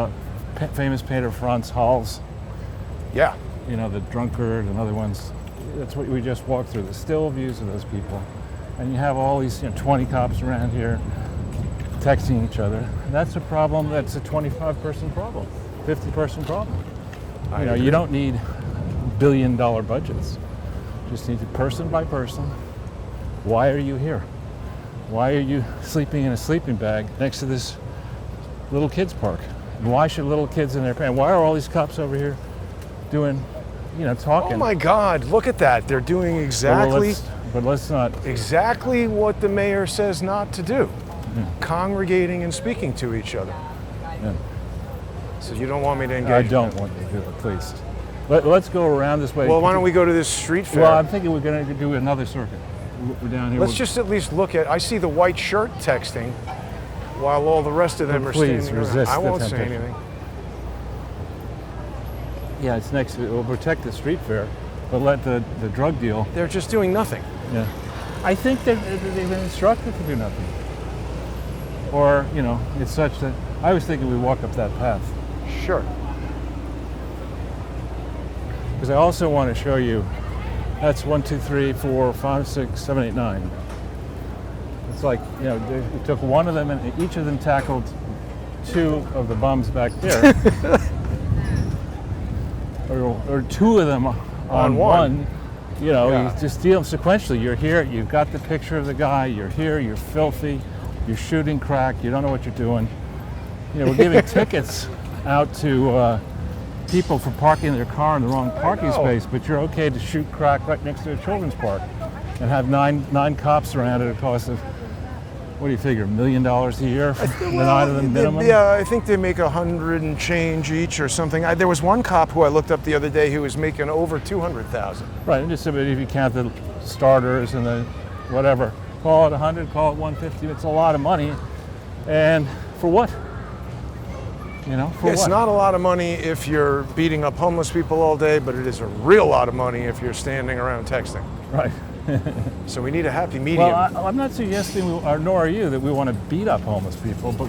famous painter Franz Hals, Yeah. you know, the drunkard and other ones. That's what we just walked through, the still views of those people. And you have all these 20 cops around here texting each other. And that's a problem, that's a 25-person problem, 50-person problem. I You know, agree. you don't need billion-dollar budgets. Just need to person by person. Why are you here? Why are you sleeping in a sleeping bag next to this little kids park? And why should little kids in their pants? Why are all these cops over here doing, talking? Oh my God, look at that. They're doing exactly But let's not. exactly what the mayor says not to do. Congregating and speaking to each other. Yeah. So you don't want me to engage? I don't want you to do it, please. Let's go around this way. Well, why don't we go to this street fair? Well, I'm thinking we're going to do another circuit. We're down here. Let's just at least look at, I see the white shirt texting while all the rest of them are Please standing around. resist I the won't say temptation. anything. Yeah, it's next. We'll protect the street fair, but let the drug deal. They're just doing nothing. Yeah. I think that they've been instructed to do nothing. Or, it's such that I was thinking we walk up that path. Sure. Because I also want to show you That's 1, 2, 3, 4, 5, 6, 7, 8, 9. It's like, they took one of them and each of them tackled two of the bums back there. or two of them on one. You just deal them sequentially. You're here, you've got the picture of the guy, you're here, you're filthy, you're shooting crack, you don't know what you're doing. We're giving tickets out to people for parking their car in the wrong parking space, but you're okay to shoot crack right next to a children's park and have nine cops around at a cost of, what do you figure, $1 million a year for the 9 of them minimum? Yeah, I think they make 100 and change each or something. There was one cop who I looked up the other day who was making over 200,000. Right, and just if you count the starters and the whatever, call it 100, call it 150, it's a lot of money. And for what? It's not a lot of money if you're beating up homeless people all day, but it is a real lot of money if you're standing around texting. Right. So we need a happy medium. Well, I'm not suggesting, nor are you, that we want to beat up homeless people, but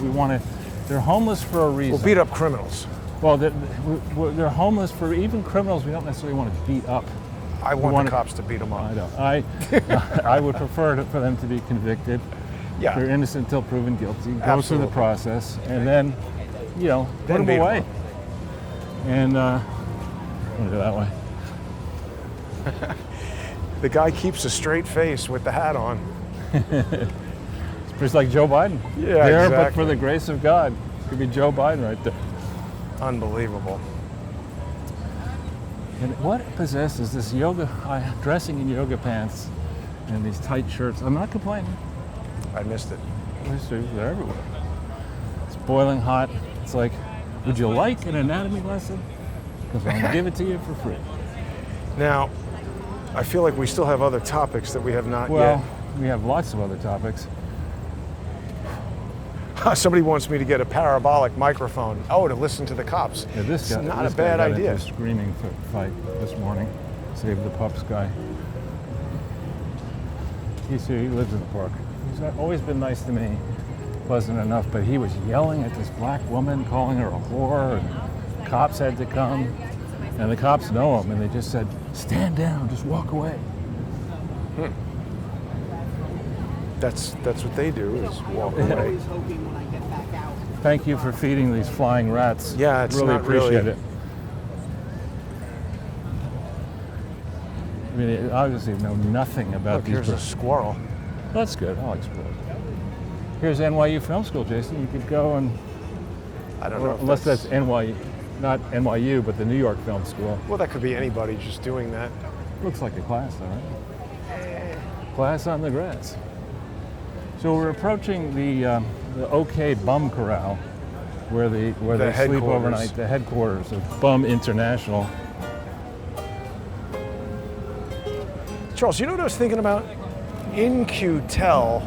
they're homeless for a reason. We'll beat up criminals. Well, they're homeless for even criminals we don't necessarily want to beat up. I want the cops to beat them up. I don't. I would prefer for them to be convicted. Yeah. They're innocent until proven guilty. Go Absolutely. through the process, and then, put them beat 'em away. up. And I'm gonna go that way. The guy keeps a straight face with the hat on. It's just like Joe Biden. Yeah, there, exactly. but for the grace of God, could be Joe Biden right there. Unbelievable. And what possesses this dressing in yoga pants and these tight shirts? I'm not complaining. I missed it. They're everywhere. It's boiling hot. It's like, would you like an anatomy lesson? Because I'm gonna give it to you for free. Now, I feel like we still have other topics that we have not Well, we have lots of other topics. yet. Somebody wants me to get a parabolic microphone. Oh, to listen to the cops. Yeah, It's not a bad got idea. Into a screaming fight this morning. Save the pups guy. He lives in the park. He's always been nice to me, pleasant enough, but he was yelling at this black woman, calling her a whore, and cops had to come. And the cops know him, and they just said, stand down, just walk away. That's what they do, is walk away. Thank you for feeding these flying rats. Yeah, it's really not appreciate really- it. I mean, they obviously know nothing about Look, these here's a birds. squirrel. That's good. I'll explore. Here's NYU Film School, Jason. You could go and, I don't know if unless that's NYU, not NYU, but the New York Film School. Well, that could be anybody just doing that. Looks like a class, though, right? Class on the grass. So we're approaching the OK Bum Corral, where they sleep headquarters. overnight. The headquarters of Bum International. Charles, you know what I was thinking about? In-Q-Tel,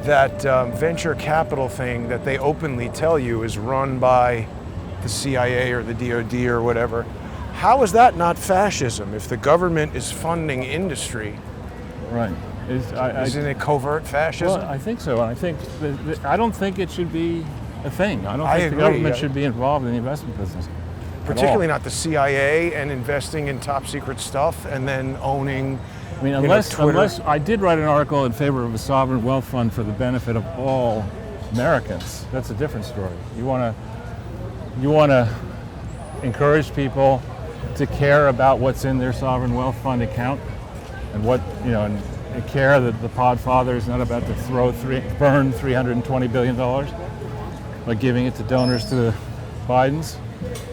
that venture capital thing that they openly tell you is run by the CIA or the DOD or whatever. How is that not fascism if the government is funding industry? Right. Isn't it covert fascism? Well, I think so. And I think I don't think it should be a thing. I don't I think the agree. government should be involved in the investment business. Particularly not the CIA and investing in top secret stuff and then owning. I mean, Twitter. unless I did write an article in favor of a sovereign wealth fund for the benefit of all Americans. That's a different story. You want to encourage people to care about what's in their sovereign wealth fund account, and and care that the Podfather is not about to burn $320 billion by giving it to donors to the Bidens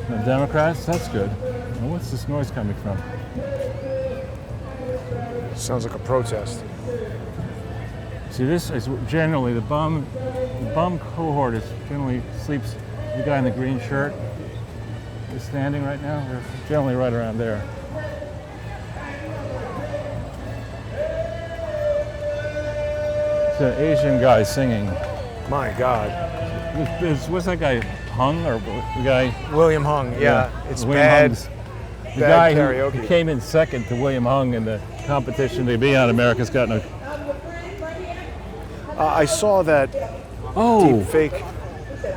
and the Democrats. That's good. Now, what's this noise coming from? Sounds like a protest. See, this is generally the bum cohort is generally sleeps. The guy in the green shirt is standing right now. They're generally right around there. It's an Asian guy singing. My God. What's that guy? Hung or the guy? William Hung, yeah. It's William bad. Hung's- The bad guy karaoke. who came in second to William Hung in the competition to be on America's Got No. I saw that Oh, deep fake.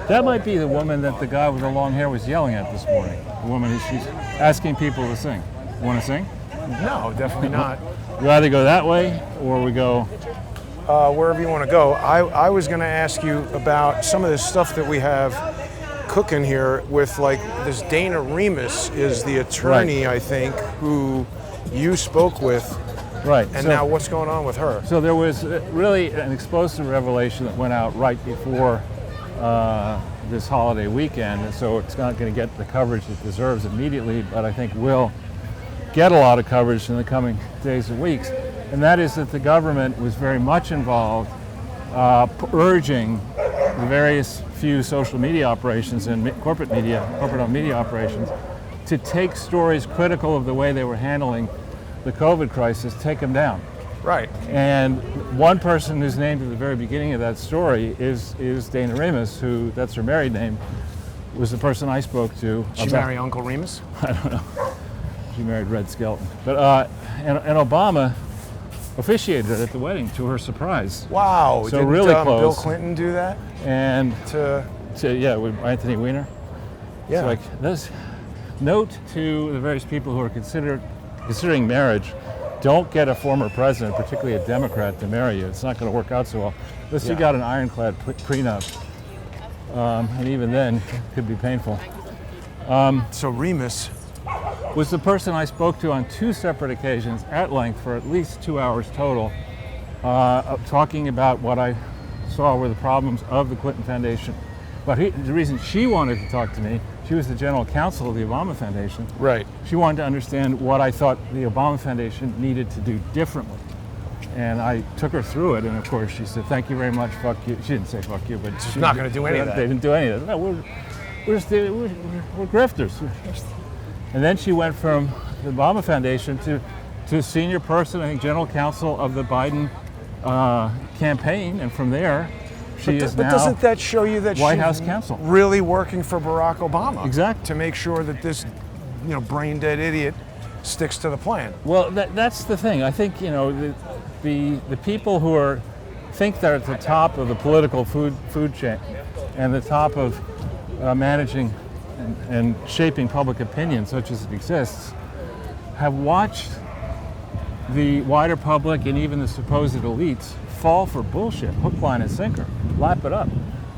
that might be the woman that the guy with the long hair was yelling at this morning. The woman she's asking people to sing. You want to sing? No, definitely not. You either go that way or we go. Wherever you want to go. I was going to ask you about some of this stuff that we have cooking here with, like, this Dana Remus is the attorney, Right. I think, who you spoke with. Right. And so, now what's going on with her? So there was really an explosive revelation that went out right before this holiday weekend, and so it's not going to get the coverage it deserves immediately, but I think will get a lot of coverage in the coming days and weeks. And that is that the government was very much involved urging the various few social media operations and corporate-owned media operations to take stories critical of the way they were handling the COVID crisis, take them down. Right. And one person who's named at the very beginning of that story is Dana Remus, who, that's her married name, was the person I spoke to. She marry Uncle Remus? I don't know. She married Red Skelton. But and Obama officiated at the wedding, to her surprise. Wow. So Didn't really Bill close. Clinton do that? And To with Anthony Weiner. Yeah. So like this note to the various people who are considering marriage: don't get a former president, particularly a Democrat, to marry you. It's not going to work out so well. Unless you got an ironclad prenup, and even then, it could be painful. So Remus Was the person I spoke to on two separate occasions at length for at least 2 hours total, talking about what I saw were the problems of the Clinton Foundation. But the reason she wanted to talk to me, she was the general counsel of the Obama Foundation. Right. She wanted to understand what I thought the Obama Foundation needed to do differently. And I took her through it, and of course she said, "Thank you very much, fuck you." She didn't say fuck you, but She's not going to do any of that. They didn't do any of that. No, we're grifters. And then she went from the Obama Foundation to senior person, I think general counsel of the Biden campaign, and from there she is But now doesn't that show you that White she's House counsel. really working for Barack Obama? Exactly. To make sure that this, brain dead idiot sticks to the plan. Well, that's the thing. I think the people who think they're at the top of the political food chain and the top of managing and shaping public opinion, such as it exists, have watched the wider public and even the supposed elites fall for bullshit, hook, line, and sinker, lap it up,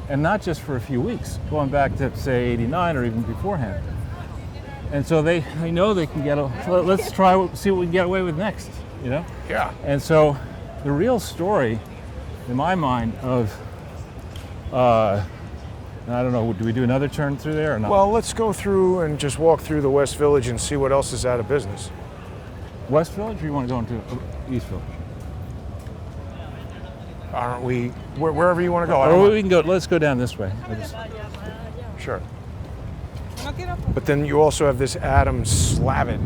and not just for a few weeks, going back to say '89 or even beforehand. And so they know they can let's see what we can get away with next, Yeah. And so the real story, in my mind, of I don't know, do we do another turn through there or not? Well, let's go through and just walk through the West Village and see what else is out of business. West Village, or you want to go into East Village? Aren't we? Wherever you want to go. I don't Or mind. we can go. Let's go down this way. Sure. But then you also have this Adam Slavitt.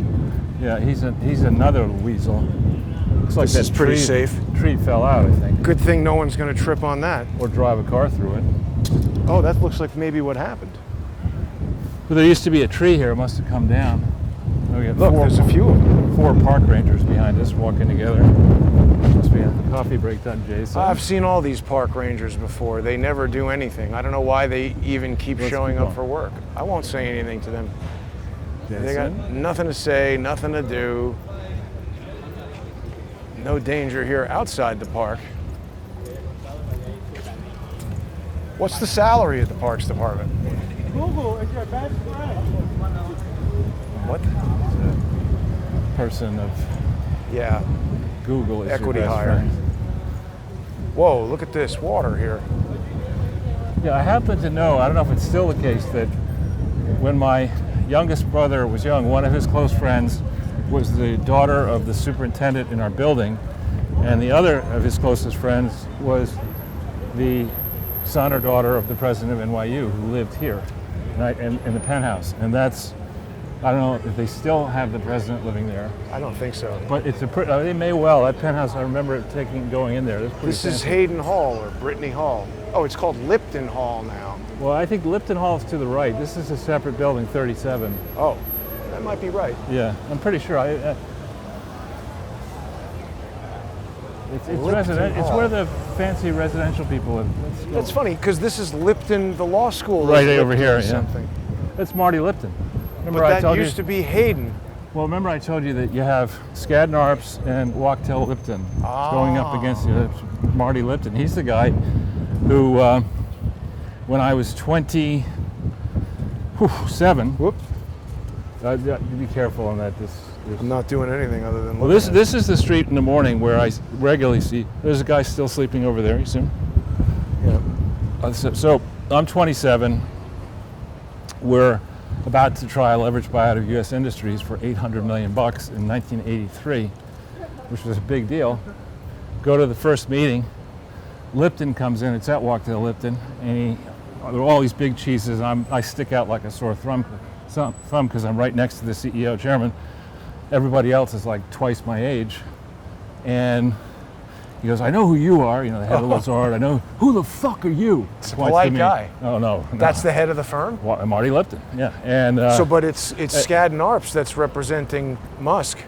Yeah, he's another weasel. Looks like This that is pretty safe. Tree fell out, I think, Good thing no one's going to trip on that. or drive a car through it. Oh, that looks like maybe what happened. But there used to be a tree here. It must have come down. Oh, we got Look, there's a few of them. 4 park rangers behind us walking together. Must be a coffee break done, Jason. I've seen all these park rangers before. They never do anything. I don't know why they even keep Let's showing keep up going. for work. I won't say anything to them. They got Jason? nothing to say, nothing to do. No danger here outside the park. What's the salary at the Parks Department? Google is your best friend. What? Person of Yeah. Google is Equity your best hire. friend. Whoa, look at this water here. Yeah, I happen to know, I don't know if it's still the case, that when my youngest brother was young, one of his close friends was the daughter of the superintendent in our building, and the other of his closest friends was the son or daughter of the president of NYU who lived here in the penthouse. And that's, I don't know if they still have the president living there, I don't think so. but it's they may well. That penthouse, I remember it going in there. That's pretty This is fancy. Hayden Hall or Brittany Hall. Oh, it's called Lipton Hall now. Well, I think Lipton Hall is to the right. This is a separate building, 37. Oh, that might be right. Yeah, I'm pretty sure. It's Lipton resident. It's Hall. where the fancy residential people live. That's funny because this is Lipton, the law school. Right is over Lipton here, or yeah. Something. That's Marty Lipton. Remember But I that told used you? to be Hayden. Well, remember I told you that you have Skadden Arps and Wachtell Lipton going up against Marty Lipton. He's the guy who, when I was 27, Whoop. be careful on that. I'm not doing anything other than Well, looking at this is the street in the morning where I regularly see. There's a guy still sleeping over there. You see him? it. Yeah. So I'm 27. We're about to try a leverage buyout of U.S. Industries for $800 million in 1983, which was a big deal. Go to the first meeting. Lipton comes in. It's at Wachtell Lipton, and there are all these big cheeses. I stick out like a sore thumb because I'm right next to the CEO chairman. Everybody else is like twice my age, and he goes, "I know who you are." You know, the head of Lazard. I know who the fuck are you? It's a polite guy. Oh no, That's the head of the firm? Marty Lipton. Yeah, and But it's Skadden Arps that's representing Musk.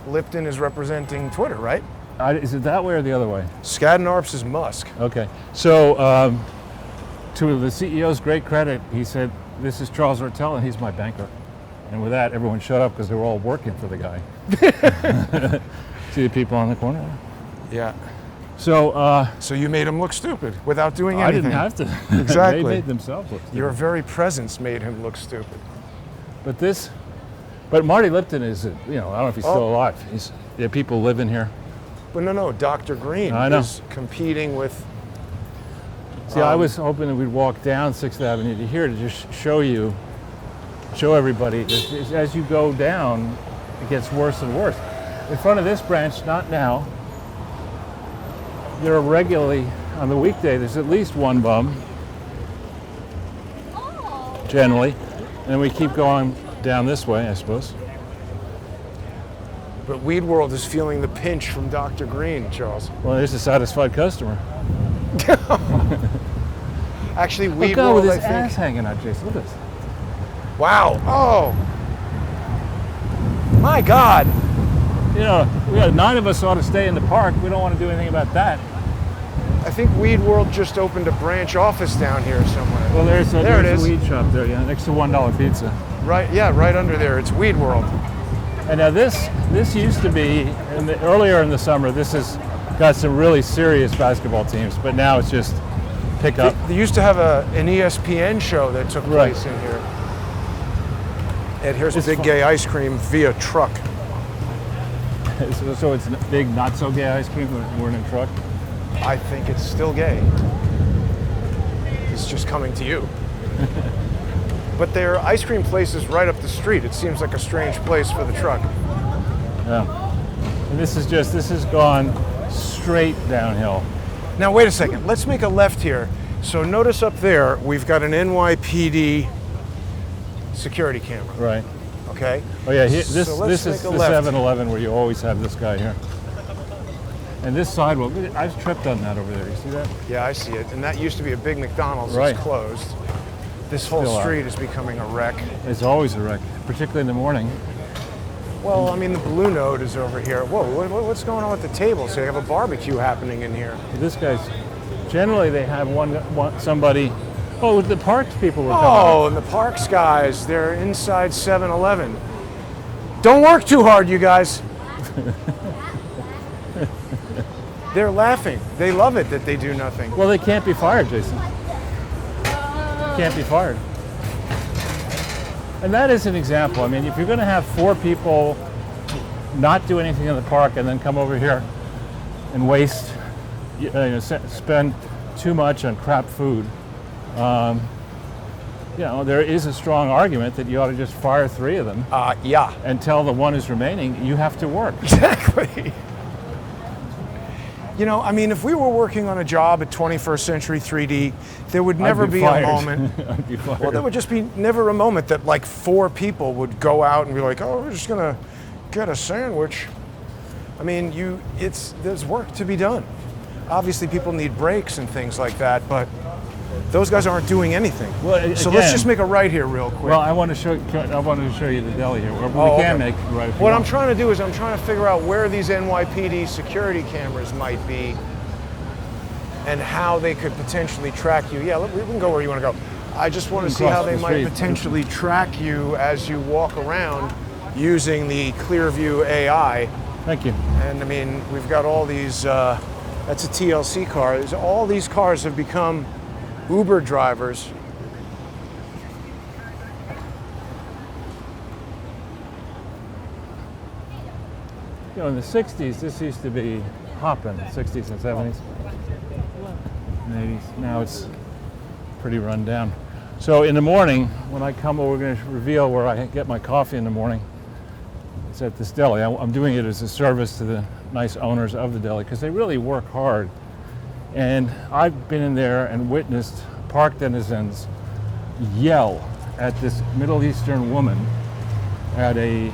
Lipton is representing Twitter, right? is it that way or the other way? Skadden Arps is Musk. Okay, so to the CEO's great credit, he said, "This is Charles Ortel, and he's my banker." And with that, everyone shut up because they were all working for the guy. See the people on the corner? Yeah. So So you made him look stupid without doing I anything. didn't have to. Exactly. They made themselves look stupid. Your very presence made him look stupid. But Marty Lipton is, I don't know if he's still Oh. alive. There are people living here. But no, Dr. Green I know. is competing with... See, I was hoping that we'd walk down 6th Avenue to here to just show everybody, as you go down, it gets worse and worse. In front of this branch, not now, there are regularly, on the weekday, there's at least one bum, generally, and then we keep going down this way, I suppose. But Weed World is feeling the pinch from Dr. Green, Charles. Well, there's a satisfied customer. Actually, Weed Look out with World, his I think... ass hanging out, Jason. Look at this. Wow. Oh. My God. You know, 9 of us ought to stay in the park. We don't want to do anything about that. I think Weed World just opened a branch office down here somewhere. Well, there's There it a is. weed shop there, yeah, next to $1 pizza. Right, yeah, right under there. It's Weed World. And now this used to be, earlier in the summer, this has got some really serious basketball teams, but now it's just pick up. They used to have an ESPN show that took Right. place in here. And here's It's Big fun. Gay Ice Cream via truck. So it's big, not so gay ice cream when we're in a truck. I think it's still gay. It's just coming to you. But there are ice cream places right up the street. It seems like a strange place for the truck. Yeah. And this has gone straight downhill. Now, wait a second. Let's make a left here. So notice up there, we've got an NYPD security camera, Right. okay? Oh yeah, So let's this is make a the left. 7-Eleven where you always have this guy here. And this sidewalk, I've tripped on that over there. You see that? Yeah, I see it. And that used to be a big McDonald's. Right. It's closed. This whole Still are. street is becoming a wreck. It's always a wreck, particularly in the morning. Well, I mean, the Blue Note is over here. Whoa, what's going on with the table? So you have a barbecue happening in here. This guy's, generally they have somebody, oh, the parks people were coming. Oh, and the Parks guys, they're inside 7-Eleven. Don't work too hard, you guys. They're laughing. They love it that they do nothing. Well, they can't be fired, Jason. Can't be fired. And that is an example. I mean, if you're going to have 4 people not do anything in the park and then come over here and waste, spend too much on crap food, there is a strong argument that you ought to just fire 3 of them Yeah. and tell the one who's remaining, you have to work. Exactly. You know, I mean, if we were working on a job at 21st Century 3D, there would never I'd be be a fired. moment. I'd be fired. Well, there would just be never a moment that like 4 people would go out and be like, "Oh, we're just gonna get a sandwich." I mean, there's work to be done. Obviously, people need breaks and things like that, but those guys aren't doing anything. Well, so again- let's just make a right here real quick. Well, I wanted to show you the deli here. We Oh, can okay. make right. If you What I'm want. trying to do is I'm trying to figure out where these NYPD security cameras might be and how they could potentially track you. Yeah, we can go where you want to go. I just want to see Across how they the might street. potentially track you as you walk around using the Clearview AI. Thank you. And I mean, we've got all these, that's a TLC car. All these cars have become Uber drivers. You know, in the 60s, this used to be hopping, 60s and 70s and 80s. Now it's pretty run down. So in the morning, when I come over, we're going to reveal where I get my coffee in the morning. It's at this deli. I'm doing it as a service to the nice owners of the deli because they really work hard. And I've been in there and witnessed park denizens yell at this Middle Eastern woman, at a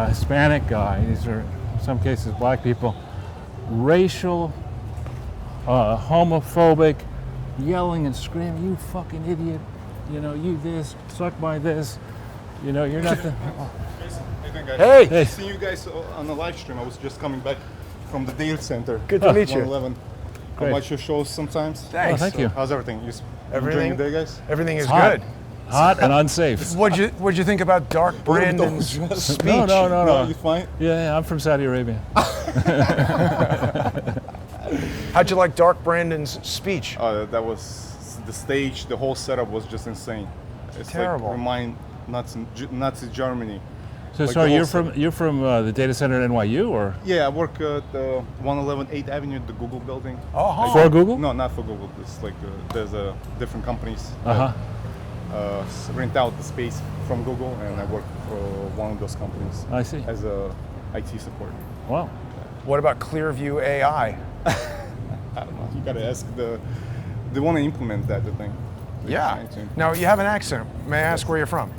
Hispanic guy. These are, in some cases, black people. Racial, homophobic, yelling and screaming, "You fucking idiot, you know, you this, suck my this, you know, you're not the..." Hey! Hey. See you guys on the live stream. I was just coming back from the data center. Good to meet you. 111. I Great. watch your shows sometimes. Thanks. Oh, thank you. How's everything? You Everything- enjoying the day, guys? Everything is Hot. good. Hot and unsafe. What'd you think about Dark Brandon's No, speech? No. You fine? Yeah, I'm from Saudi Arabia. How'd you like Dark Brandon's speech? That was the stage. The whole setup was just insane. It's Terrible. like remind Nazi Germany. So Like sorry, the you're from the data center at NYU, or Yeah, I work at 111 8th Avenue, the Google building. Oh, for Google? No, not for Google. It's like there's different companies. Uh-huh. Rent out the space from Google, and I work for one of those companies I see. as a IT support. Wow. what about Clearview AI? I don't know. You gotta ask they want to implement that, the thing. They're Yeah. trying to- Now, you have an accent. May I ask where you're from?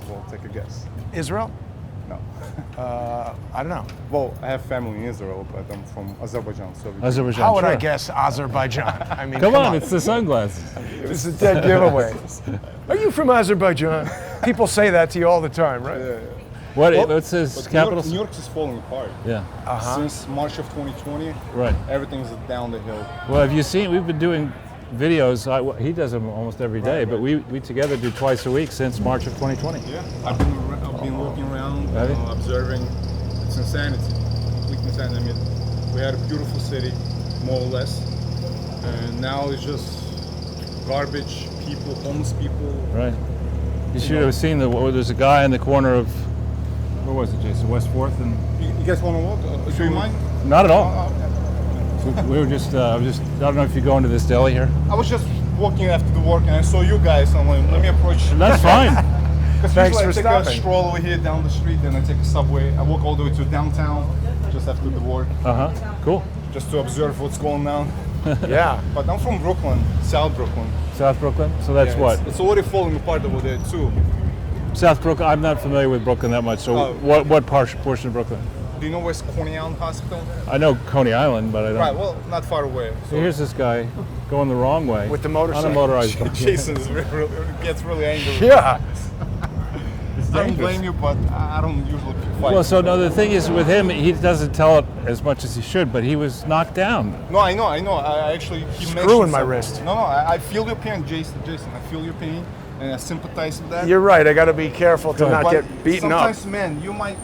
Well, take a guess. Israel? No. I don't know. Well, I have family in Israel, but I'm from Azerbaijan. So Azerbaijan. How would I sure. guess Azerbaijan? I mean, Come on, it's the sunglasses. It's a dead giveaway. Are you from Azerbaijan? People say that to you all the time, right? What's his But capital? New York is falling apart. Yeah, Since March of 2020, right. everything's down the hill. Well, have you seen? We've been doing videos. He does them almost every day, but we together do twice a week since March of 2020. Yeah, I've been looking around, Have you? observing. It's insanity, complete insanity. I mean, we had a beautiful city, more or less, and now it's just garbage, people, homeless people. Right. You should have seen there's a guy in the corner of, where was it, Jason? West 4th and. You guys want to walk? Do you mind? Not at all. We were just, I don't know if you go into this deli here. I was just walking after the work and I saw you guys. I'm like, let me approach. That's fine. Because Thanks usually for I take stopping. a stroll over here down the street, then I take a subway. I walk all the way to downtown just after the work, Uh-huh, cool. just to observe what's going on. Yeah. But I'm from Brooklyn, South Brooklyn. South Brooklyn? So that's Yeah, what? It's already falling apart over there too. South Brooklyn, I'm not familiar with Brooklyn that much, so Oh. what portion of Brooklyn? Do you know where's Coney Island Hospital? I know Coney Island, but I don't. Right, well, not far away. So here's this guy going the wrong way. With the motorcycle. On a motorized bike. Jason gets really angry. Yeah. I don't blame you, but I don't usually fight. Well, so no, the thing is with him, he doesn't tell it as much as he should, but he was knocked down. No, I know. I actually he Screw mentioned in my something. wrist. No, I feel your pain, Jason. I feel your pain, and I sympathize with that. You're right. I got to be careful to not But get beaten up. sometimes, man, you might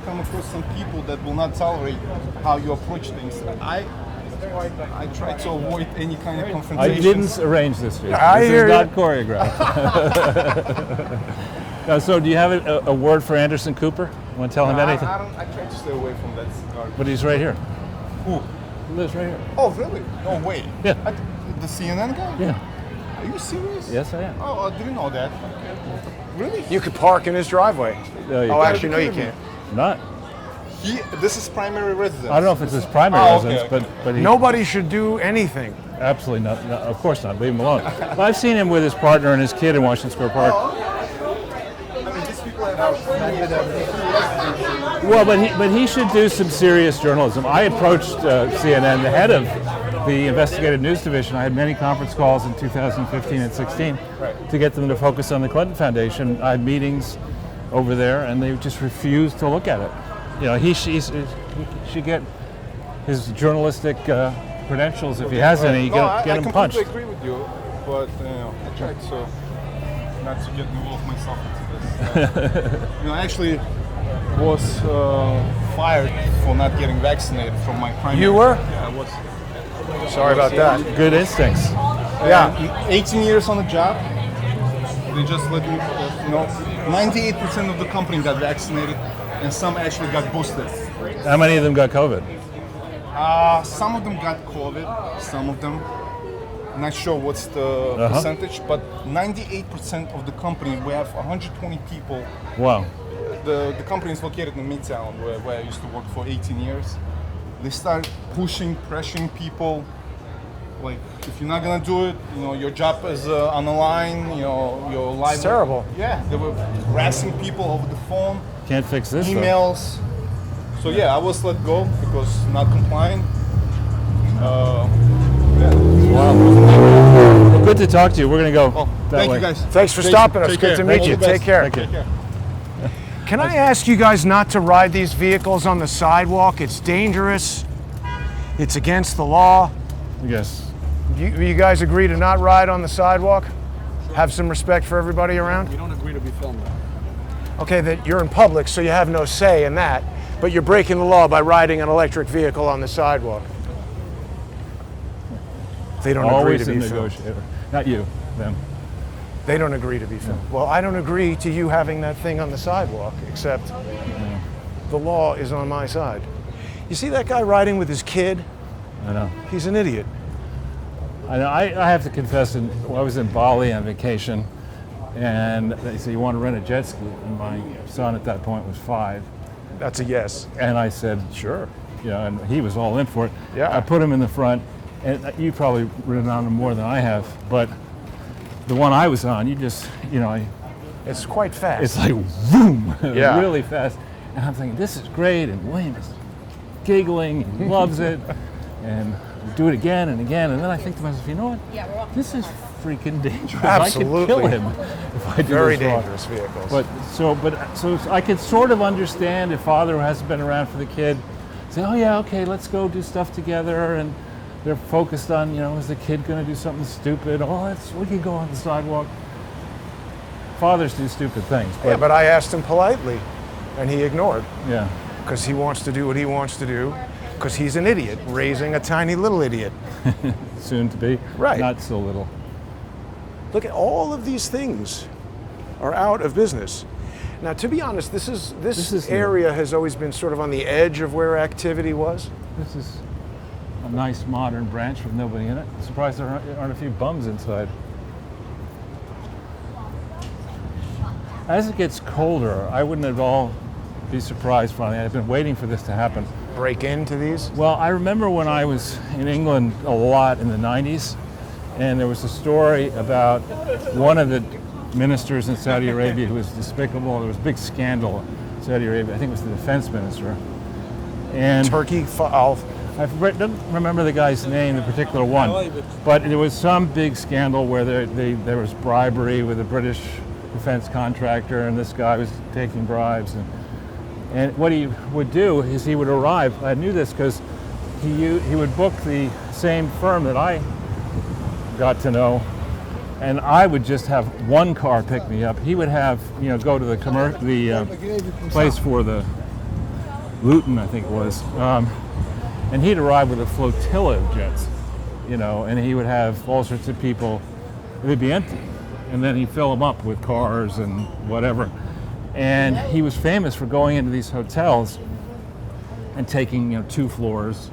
come across some people that will not tolerate how you approach things. I try to avoid any kind of I confrontation. didn't arrange this. Jason. I This hear is ya. not choreographed. Now, so do you have a word for Anderson Cooper? You want to tell him anything? I try to stay away from that cigar. But he's right here. Who? He lives right here. Oh, really? No way. Yeah. The CNN guy? Yeah. Are you serious? Yes, I am. Oh, I didn't know that. Really? You could park in his driveway. No, you Oh, can't. actually, no, you can't. Not. This is primary residence. I don't know if it's his primary Oh, okay, residence, okay. but he Nobody should do anything. absolutely not. No, of course not. Leave him alone. Well, I've seen him with his partner and his kid in Washington Square Park. Well, but he should do some serious journalism. I approached CNN, the head of the investigative news division. I had many conference calls in 2015 and 16 to get them to focus on the Clinton Foundation. I had meetings over there, and they just refused to look at it. You know, he should get his journalistic credentials, if he has any, No, get him punched. I completely agree with you, but I try to not to get involved myself into this. I actually was fired for not getting vaccinated from my primary. You were? Yeah, I was. Sorry about that. Good instincts. Yeah. 18 years on the job. They just let me, 98% of the company got vaccinated, and some actually got boosted. How many of them got COVID? Some of them got COVID, some of them. Not sure what's the percentage, but 98% of the company, we have 120 people. Wow. The company is located in Midtown, where I used to work for 18 years. They start pushing, pressuring people. Like, if you're not gonna do it, your job is on the line. Your life. It's terrible. Yeah, they were harassing people over the phone, Can't fix this. though. emails. So yeah, I was let go because not complying. Wow. Well, good to talk to you. We're going to go that Thank way. you guys. Thanks for stopping us. Take Good care. to meet All you. the best. Take care. Thank you. Can I ask you guys not to ride these vehicles on the sidewalk? It's dangerous. It's against the law. Yes. You guys agree to not ride on the sidewalk? Have some respect for everybody around? We don't agree to be filmed. Okay, that you're in public, so you have no say in that, but you're breaking the law by riding an electric vehicle on the sidewalk. They don't agree Always to a be filmed. negotiator. Not you, them. They don't agree to be filmed. Well, I don't agree to you having that thing on the sidewalk, except the law is on my side. You see that guy riding with his kid? I know. He's an idiot. I know. I have to confess, I was in Bali on vacation, and they said, you want to rent a jet ski? And my son at that point was 5. That's a yes. And I said, sure. And he was all in for it. Yeah. I put him in the front, and you've probably ridden on them more than I have, but the one I was on, It's quite fast. it's like boom, Yeah. really fast. And I'm thinking, this is great, and William is giggling, and loves it, and we do it again and again. And then I think to myself, you know what? This is freaking dangerous. I could kill Absolutely. him if I do Very this wrong. dangerous vehicles. So I could sort of understand if father who hasn't been around for the kid, say, oh yeah, okay, let's go do stuff together, and they're focused on, is the kid going to do something stupid? Oh, we can go on the sidewalk. Fathers do stupid things. Yeah, but I asked him politely, and he ignored, Yeah. because he wants to do what he wants to do, because he's an idiot, raising a tiny little idiot. Soon to be. Right. Not so little. Look at all of these things are out of business. Now, to be honest, this is area has always been sort of on the edge of where activity was. This is a nice modern branch with nobody in it. Surprised there aren't a few bums inside. As it gets colder, I wouldn't at all be surprised finally. I've been waiting for this to happen. Break into these. Well, I remember when I was in England a lot in the 90s, and there was a story about one of the ministers in Saudi Arabia who was despicable. There was a big scandal in Saudi Arabia. I think it was the defense minister. And Turkey. I don't remember the guy's name, the particular one, but there was some big scandal where there was bribery with a British defense contractor, and this guy was taking bribes. And what he would do is he would arrive. I knew this because he would book the same firm that I got to know, and I would just have one car pick me up. He would have, go to the place for the Luton, I think it was, and he'd arrive with a flotilla of jets, and he would have all sorts of people. They'd be empty, and then he'd fill them up with cars and whatever. And he was famous for going into these hotels and taking, 2 floors.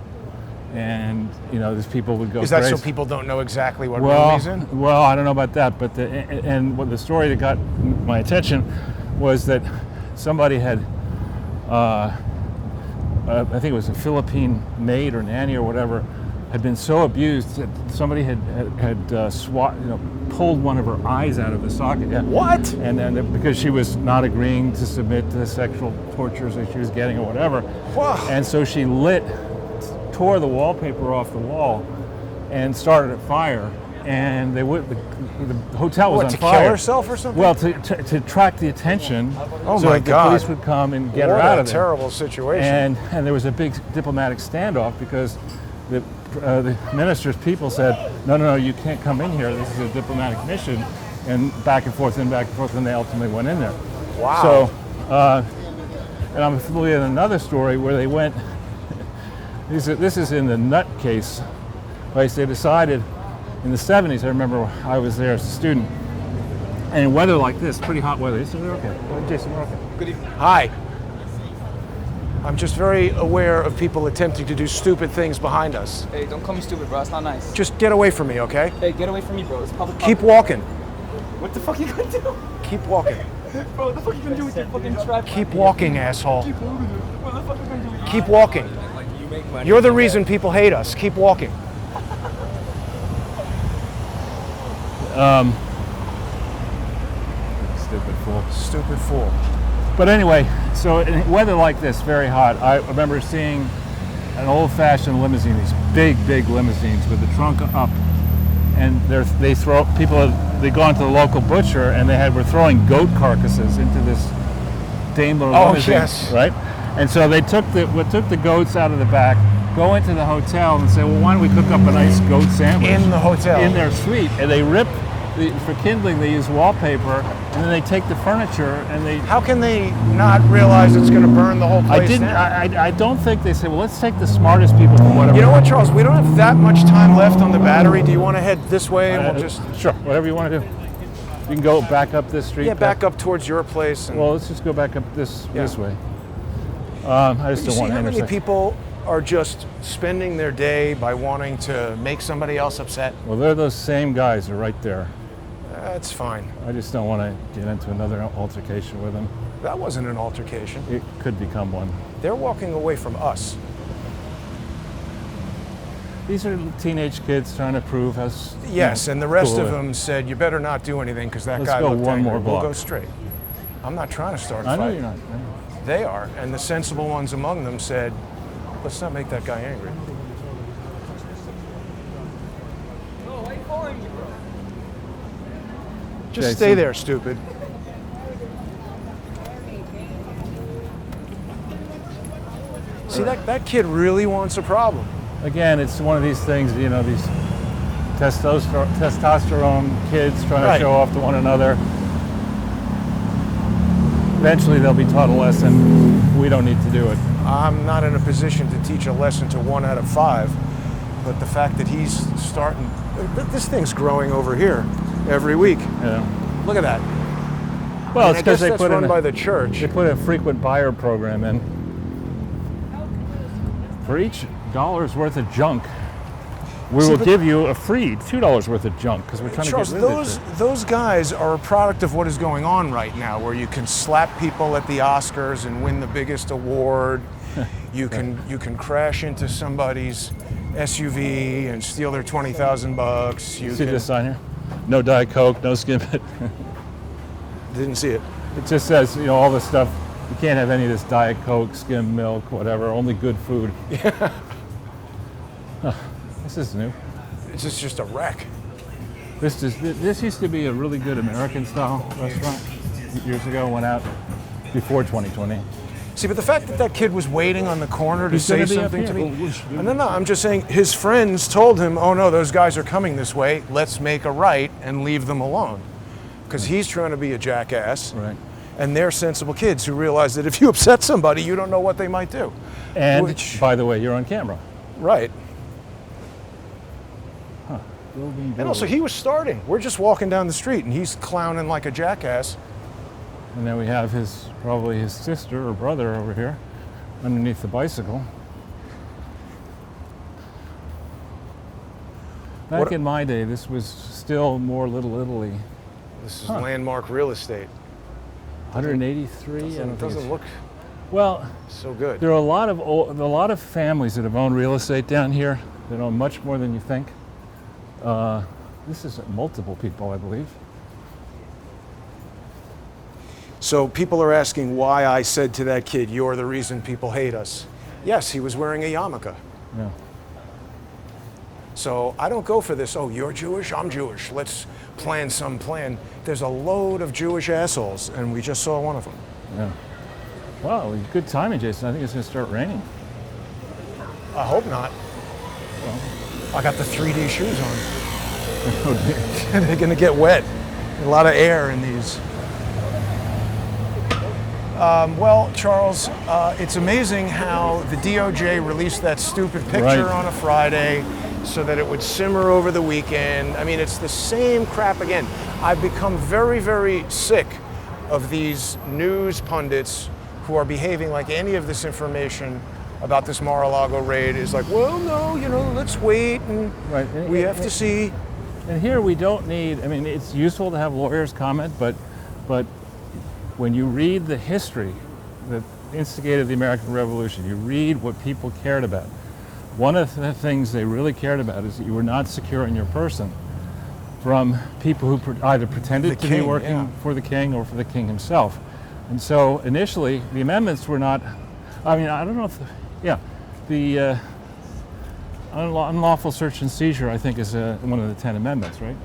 And these people would go. Is that crazy. so people don't know exactly what room he's in? Well, I don't know about that, but what the story that got my attention was that somebody had, I think it was a Philippine maid or nanny or whatever, had been so abused that somebody had pulled one of her eyes out of the socket. Yeah. What? And then because she was not agreeing to submit to the sexual tortures that she was getting or whatever. Wow. And so she tore the wallpaper off the wall and started a fire. And the hotel was What, on to fire. kill herself or something? Well, to attract the attention. Oh so my that God. the police would come and get her What out a of there. terrible situation. And there was a big diplomatic standoff because the minister's people said, no, you can't come in here. This is a diplomatic mission. and back and forth, and they ultimately went in there. Wow. So, and I'm familiar with another story where they went, this is in the nutcase place. They decided in the 70s, I remember I was there as a student, and in weather like this, pretty hot weather, they said, they're okay. Jason, we're okay. Good evening. Hi. I'm just very aware of people attempting to do stupid things behind us. Hey, don't call me stupid, bro. That's not nice. Just get away from me, okay? Hey, get away from me, bro. It's public. Keep walking. What the fuck you gonna do? Keep walking. Bro, what the fuck you gonna do with your fucking tripod? Keep walking, asshole. What the fuck you gonna do with your Keep walking. You're the reason people hate us. Keep walking. Stupid fool. Stupid fool. But anyway, so in weather like this, very hot, I remember seeing an old-fashioned limousine, these big limousines with the trunk up, and they'd gone to the local butcher and were throwing goat carcasses into this Daimler limousine, yes. right? And so they took the goats out of the back, go into the hotel and say, well, why don't we cook up a nice goat sandwich In the hotel. in their suite? And they rip for kindling. They use wallpaper, and then they take the furniture and they. How can they not realize it's going to burn the whole place down? I don't think they say, well, let's take the smartest people from whatever. You know what, Charles? We don't have that much time left on the battery. Do you want to head this way and we'll just... Sure, whatever you want to do. You can go back up this street. Yeah, back up towards your place. And Well, let's just go back up this way. I just you don't see want to how many intersect. people are just spending their day by wanting to make somebody else upset? Well, they're those same guys are right there. That's fine. I just don't want to get into another altercation with them. That wasn't an altercation. It could become one. They're walking away from us. These are teenage kids trying to prove us. Yes, and the rest cool of they- them said, you better not do anything because that Let's guy go looked one angry. more We'll block. go straight. I'm not trying to start a I know fight. you're not. They are, and the sensible ones among them said, let's not make that guy angry. No, why are you following me, bro? Just Jason. stay there, stupid. See, that kid really wants a problem. Again, it's one of these things, you know, these testosterone kids trying Right. to show off to one another. Eventually they'll be taught a lesson. We don't need to do it. I'm not in a position to teach a lesson to 1 out of 5, but the fact that he's starting, this thing's growing over here every week. Yeah. Look at that. Well, And it's I guess because they that's put run in by the church. they put a frequent buyer program in. For each $1 worth of junk, we will give you a free $2 worth of junk because we're trying Charles, to get rid of it. those guys are a product of what is going on right now, where you can slap people at the Oscars and win the biggest award. You can crash into somebody's SUV and steal their $20,000. You See can, this sign here? No Diet Coke, no skim it. Didn't see it. It just says, you know, all this stuff. You can't have any of this Diet Coke, skim milk, whatever. Only good food. Yeah. This is new. It's just a wreck. This used to be a really good American-style restaurant years ago. Went out before 2020. See, but the fact that that kid was waiting on the corner to He's say gonna be up something to here. me. No, I'm just saying his friends told him, oh no, those guys are coming this way. Let's make a right and leave them alone. Because he's trying to be a jackass. Right. And they're sensible kids who realize that if you upset somebody, you don't know what they might do. And Which- by the way, you're on camera. Right. And also, he was starting. We're just walking down the street, and he's clowning like a jackass. And then we have probably his sister or brother over here underneath the bicycle. Back What- in my day, this was still more Little Italy. This is landmark real estate. 183. I It don't think doesn't it's- look Well, so good. there are a lot of families that have owned real estate down here that own much more than you think. This is multiple people, I believe. So people are asking why I said to that kid, you're the reason people hate us. Yes, he was wearing a yarmulke. Yeah. So I don't go for this, oh, you're Jewish, I'm Jewish, let's plan some plan. There's a load of Jewish assholes, and we just saw one of them. Yeah. Wow, good timing, Jason. I think it's going to start raining. I hope not. I got the 3D shoes on. Oh, dear. They're gonna get wet. A lot of air in these. Well, Charles, it's amazing how the DOJ released that stupid picture Right. on a Friday so that it would simmer over the weekend. I mean, it's the same crap again. I've become very, very sick of these news pundits who are behaving like any of this information about this Mar-a-Lago raid is like, well, no, let's wait and Right. we have to see. And here we don't need, I mean, it's useful to have lawyers comment, but when you read the history that instigated the American Revolution, you read what people cared about. One of the things they really cared about is that you were not securing your person from people who either pretended to be king, working yeah. for the king or for the king himself. And so initially, the amendments were not, I mean, I don't know if, the unlawful search and seizure, I think, is one of the 10 amendments, right?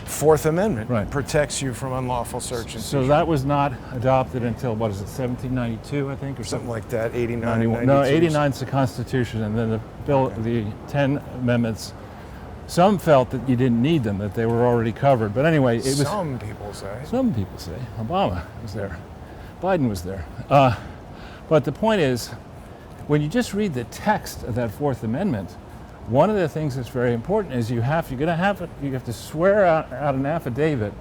Fourth Amendment Right. protects you from unlawful search and So seizure. that was not adopted until, what is it, 1792, I think, or Something like that, 89, 91. 92. No, 89 is the Constitution, and then the 10 amendments. Some felt that you didn't need them, that they were already covered. But anyway, it was. Some people say. Some people say Obama was there, Biden was there. But the point is, when you just read the text of that Fourth Amendment, one of the things that's very important is you have to swear out an affidavit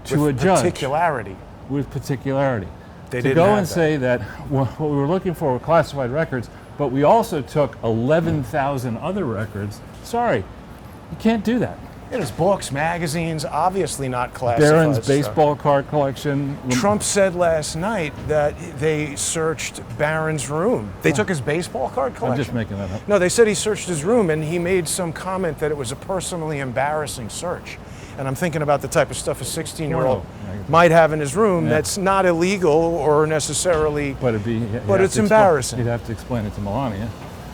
to With a judge particularity. with particularity. They to didn't go have and that. say that what we were looking for were classified records, but we also took 11,000 other records. Sorry, you can't do that. It is books, magazines, obviously not classified. Barron's stuff. baseball card collection. Trump said last night that they searched Barron's room. They took his baseball card collection. I'm just making that up. No, they said he searched his room and he made some comment that it was a personally embarrassing search. And I'm thinking about the type of stuff a 16-year-old might have in his room that's not illegal or necessarily, But it'd be. but it's embarrassing. You'd have to explain it to Melania.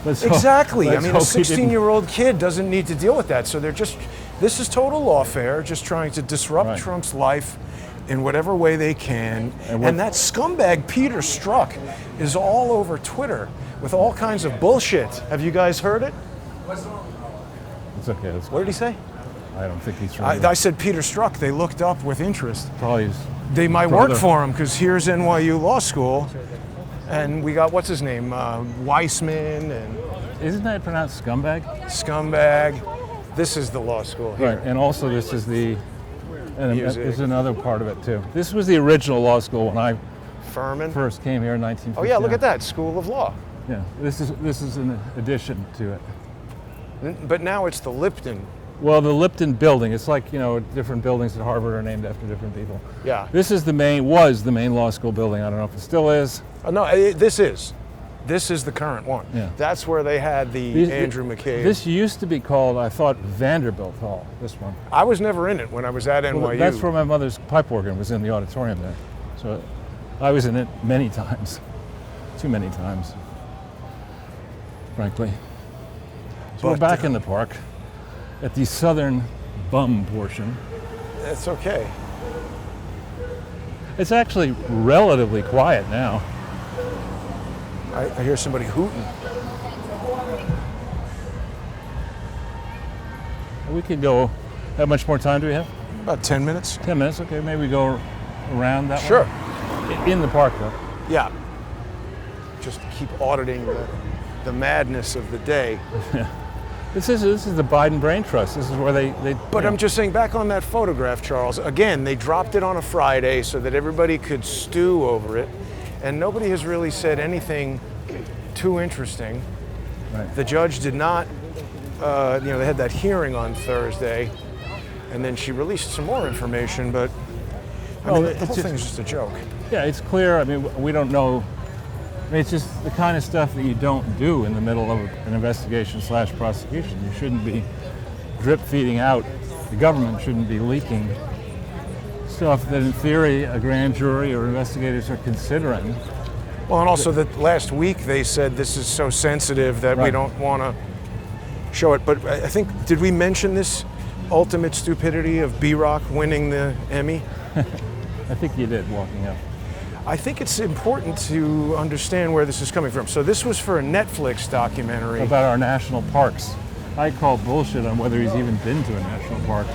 Let's Exactly. hope- I mean, a let's hope he didn't- 16-year-old kid doesn't need to deal with that. So this is total lawfare, just trying to disrupt Right. Trump's life in whatever way they can. And what- And that scumbag Peter Strzok is all over Twitter with all kinds of bullshit. Have you guys heard it? It's okay. What did he say? I don't think he's trying. I said Peter Strzok. They looked up with interest. Probably. They might Brother. work for him because here's NYU Law School. And we got, what's his name? Weissman and Isn't that pronounced scumbag? Scumbag. This is the law school here. Right. And also, this is Music. there's another part of it too. This was the original law school when I Furman. first came here in 1950. Oh yeah, look at that, School of Law. Yeah. This is an addition to it. But now it's the Lipton. Well, the Lipton building. It's like, different buildings at Harvard are named after different people. Yeah. This is was the main law school building. I don't know if it still is. No, this is the current one. Yeah. That's where they had the Andrew McCabe. This used to be called, I thought, Vanderbilt Hall. This one. I was never in it when I was at NYU. Well, that's where my mother's pipe organ was, in the auditorium there. So I was in it many times. Too many times, frankly. So we're But, back in the park at the southern bum portion. It's okay. It's actually relatively quiet now. I hear somebody hooting. We could go, how much more time do we have? About 10 minutes. 10 minutes, okay, maybe we go around that Sure. one? In the park though. Yeah. Just keep auditing the madness of the day. This is the Biden Brain Trust. This is where they But I'm just saying, back on that photograph, Charles, again, they dropped it on a Friday so that everybody could stew over it, and nobody has really said anything too interesting. Right. The judge did not, they had that hearing on Thursday, and then she released some more information, but I mean, the whole thing is just a joke. Yeah, it's clear. I mean, we don't know. I mean, it's just the kind of stuff that you don't do in the middle of an investigation / prosecution. You shouldn't be drip feeding out. The government shouldn't be leaking stuff that, in theory, a grand jury or investigators are considering. Well, and also that last week they said this is so sensitive that we Right. don't want to show it. But I think, did we mention this ultimate stupidity of B-Rock winning the Emmy? I think you did, walking up. I think it's important to understand where this is coming from. So this was for a Netflix documentary. About our national parks. I call bullshit on whether he's even been to a national park.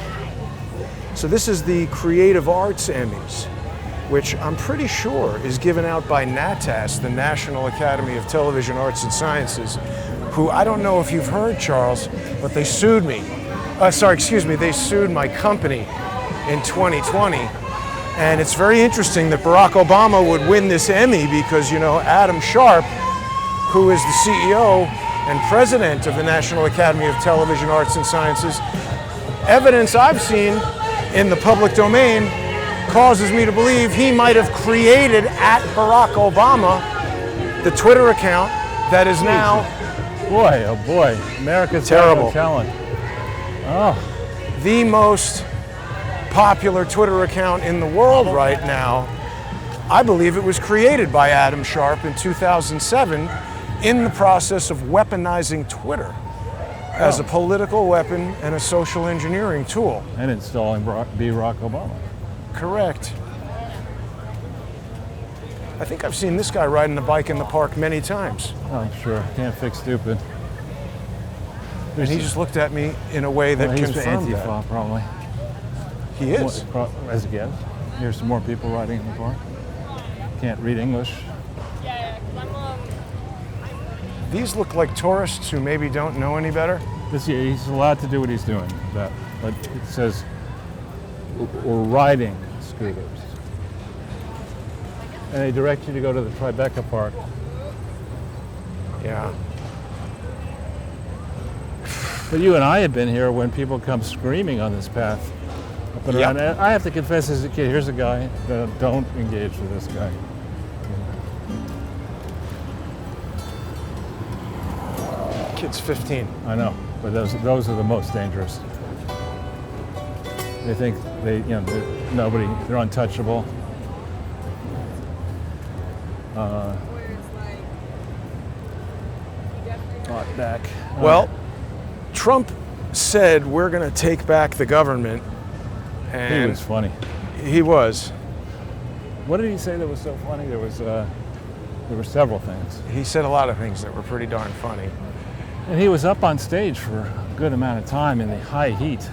So this is the Creative Arts Emmys, which I'm pretty sure is given out by NATAS, the National Academy of Television Arts and Sciences, who I don't know if you've heard, Charles, but they sued me. They sued my company in 2020. And it's very interesting that Barack Obama would win this Emmy because, you know, Adam Sharp, who is the CEO and president of the National Academy of Television Arts and Sciences, evidence I've seen in the public domain causes me to believe he might have created at Barack Obama the Twitter account that is now Boy, oh boy, America's terrible talent. Oh, the most popular Twitter account in the world right now. I believe it was created by Adam Sharp in 2007 in the process of weaponizing Twitter as a political weapon and a social engineering tool. and installing Barack Obama. Correct. I think I've seen this guy riding the bike in the park many times. Oh, I'm sure. Can't fix stupid. And he just looked at me in a way that Well, he's confirmed Antifa, that. probably. He is. As a guess. Here's some more people riding in the park. Can't read English. Yeah, because These look like tourists who maybe don't know any better. He's allowed to do what he's doing, but it says we're riding scooters. And they direct you to go to the Tribeca Park. Yeah. But you and I have been here when people come screaming on this path. Up and Yep. around. And I have to confess, as a kid, here's a guy, don't engage with this guy. Kid's 15. I know, but those are the most dangerous. They think they're untouchable. Bought back. Well, Trump said we're going to take back the government. He And was funny. he was. What did he say that was so funny? There were several things. He said a lot of things that were pretty darn funny. And he was up on stage for a good amount of time in the high heat.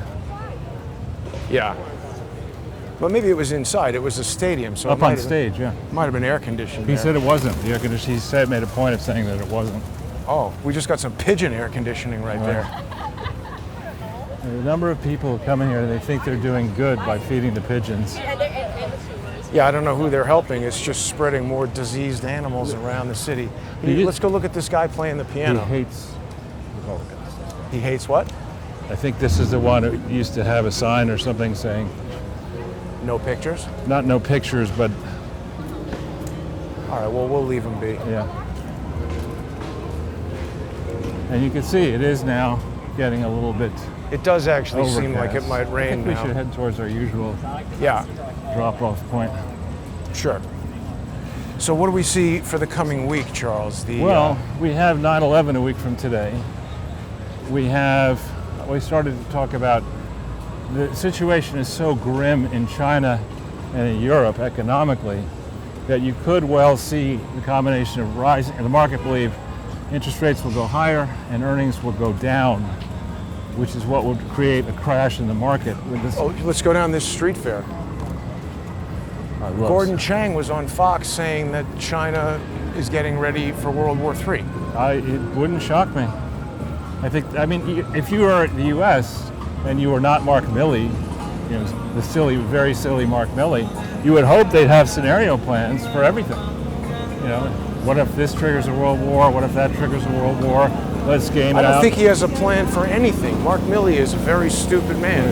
Yeah. But maybe it was inside. It was a stadium, so Up it on stage, yeah. might have been air conditioned. He there. said it wasn't. The air conditioning, made a point of saying that it wasn't. Oh, we just got some pigeon air conditioning right there. There are a number of people who come in here and they think they're doing good by feeding the pigeons. Yeah, I don't know who they're helping. It's just spreading more diseased animals around the city. Let's go look at this guy playing the He piano. hates Republicans. He hates what? I think this is the one who used to have a sign or something saying, No pictures? not no pictures, but All right, well, we'll leave him be. yeah. And you can see it is now getting a little bit It does actually seem like it overcast. might I rain think we now. should head towards our usual Yeah, drop-off point. sure. So what do we see for the coming week, Charles? Well, we have 9/11 a week from today. We started to talk about the situation is so grim in China and in Europe economically that you could well see the combination of rising, and the market believe interest rates will go higher and earnings will go down, which is what would create a crash in the market. With this, let's go down this street fair. Gordon Chang was on Fox saying that China is getting ready for World War III. It wouldn't shock me. I mean, if you were in the U.S. and you were not Mark Milley, the very silly Mark Milley, you would hope they'd have scenario plans for everything. What if this triggers a world war? What if that triggers a world war? Let's game it out. I don't think he has a plan for anything. Mark Milley is a very stupid man.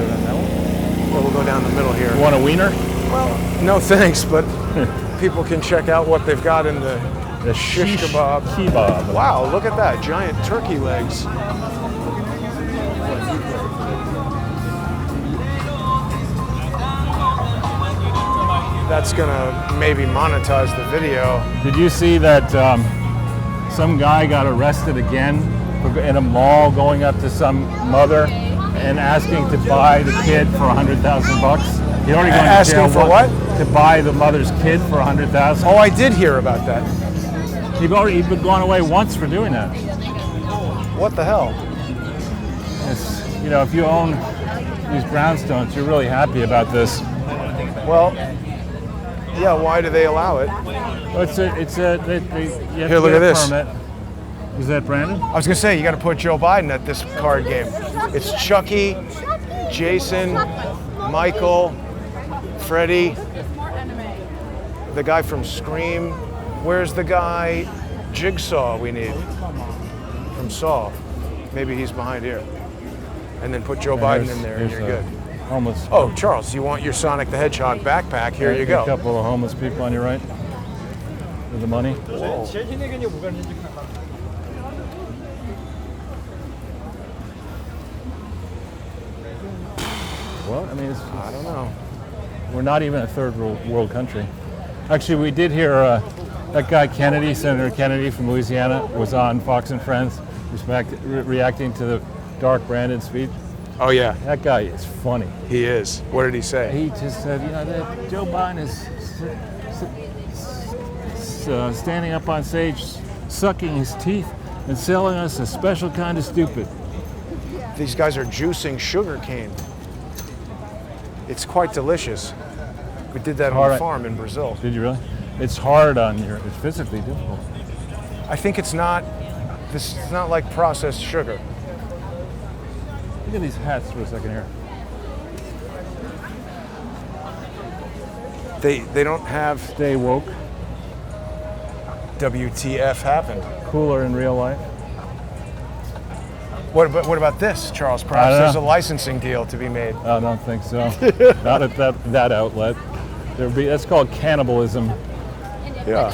Well, we'll go down the middle here. You want a wiener? Well, no thanks, but people can check out what they've got in the shish kebab. Kebab. Wow, look at that, giant turkey legs. That's gonna maybe monetize the video. Did you see that some guy got arrested again in a mall going up to some mother and asking to buy the kid for $100,000? He'd already gone to Asking jail for what? To buy the mother's kid for $100,000. Oh, I did hear about that. He'd been gone away once for doing that. What the hell? If you own these brownstones, you're really happy about this. Well, yeah, why do they allow it? Well, you have Here, to look get at a this. permit. Is that Brandon? I was gonna say, you gotta put Joe Biden at this card game. It's Chucky, Jason, Michael, Freddie, the guy from Scream. Where's the guy, Jigsaw, we need? From Saw. Maybe he's behind here. And then put Joe Biden in there and you're good. Homeless. Oh, Charles, you want your Sonic the Hedgehog backpack? Here you A go. couple of homeless people on your right. With the money. Well, I mean, I don't know. we're not even a third world country. Actually, we did hear that guy Kennedy, Senator Kennedy from Louisiana, was on Fox and Friends, reacting to the Dark Brandon speech. Oh yeah, That guy is funny. he is. What did he say? He just said, that Joe Biden is standing up on stage, sucking his teeth, and selling us a special kind of stupid. These guys are juicing sugar cane. It's quite delicious. We did that on All a right. farm in Brazil. Did you really? It's hard on your. It's physically difficult. I think it's not. This is not like processed sugar. Look at these hats for a second here. They don't have Stay woke. WTF happened. Cooler in real life. What about this, Charles? I Perhaps don't there's know. a licensing deal to be made. I don't think so. Not at that outlet. That's called cannibalism. Yeah.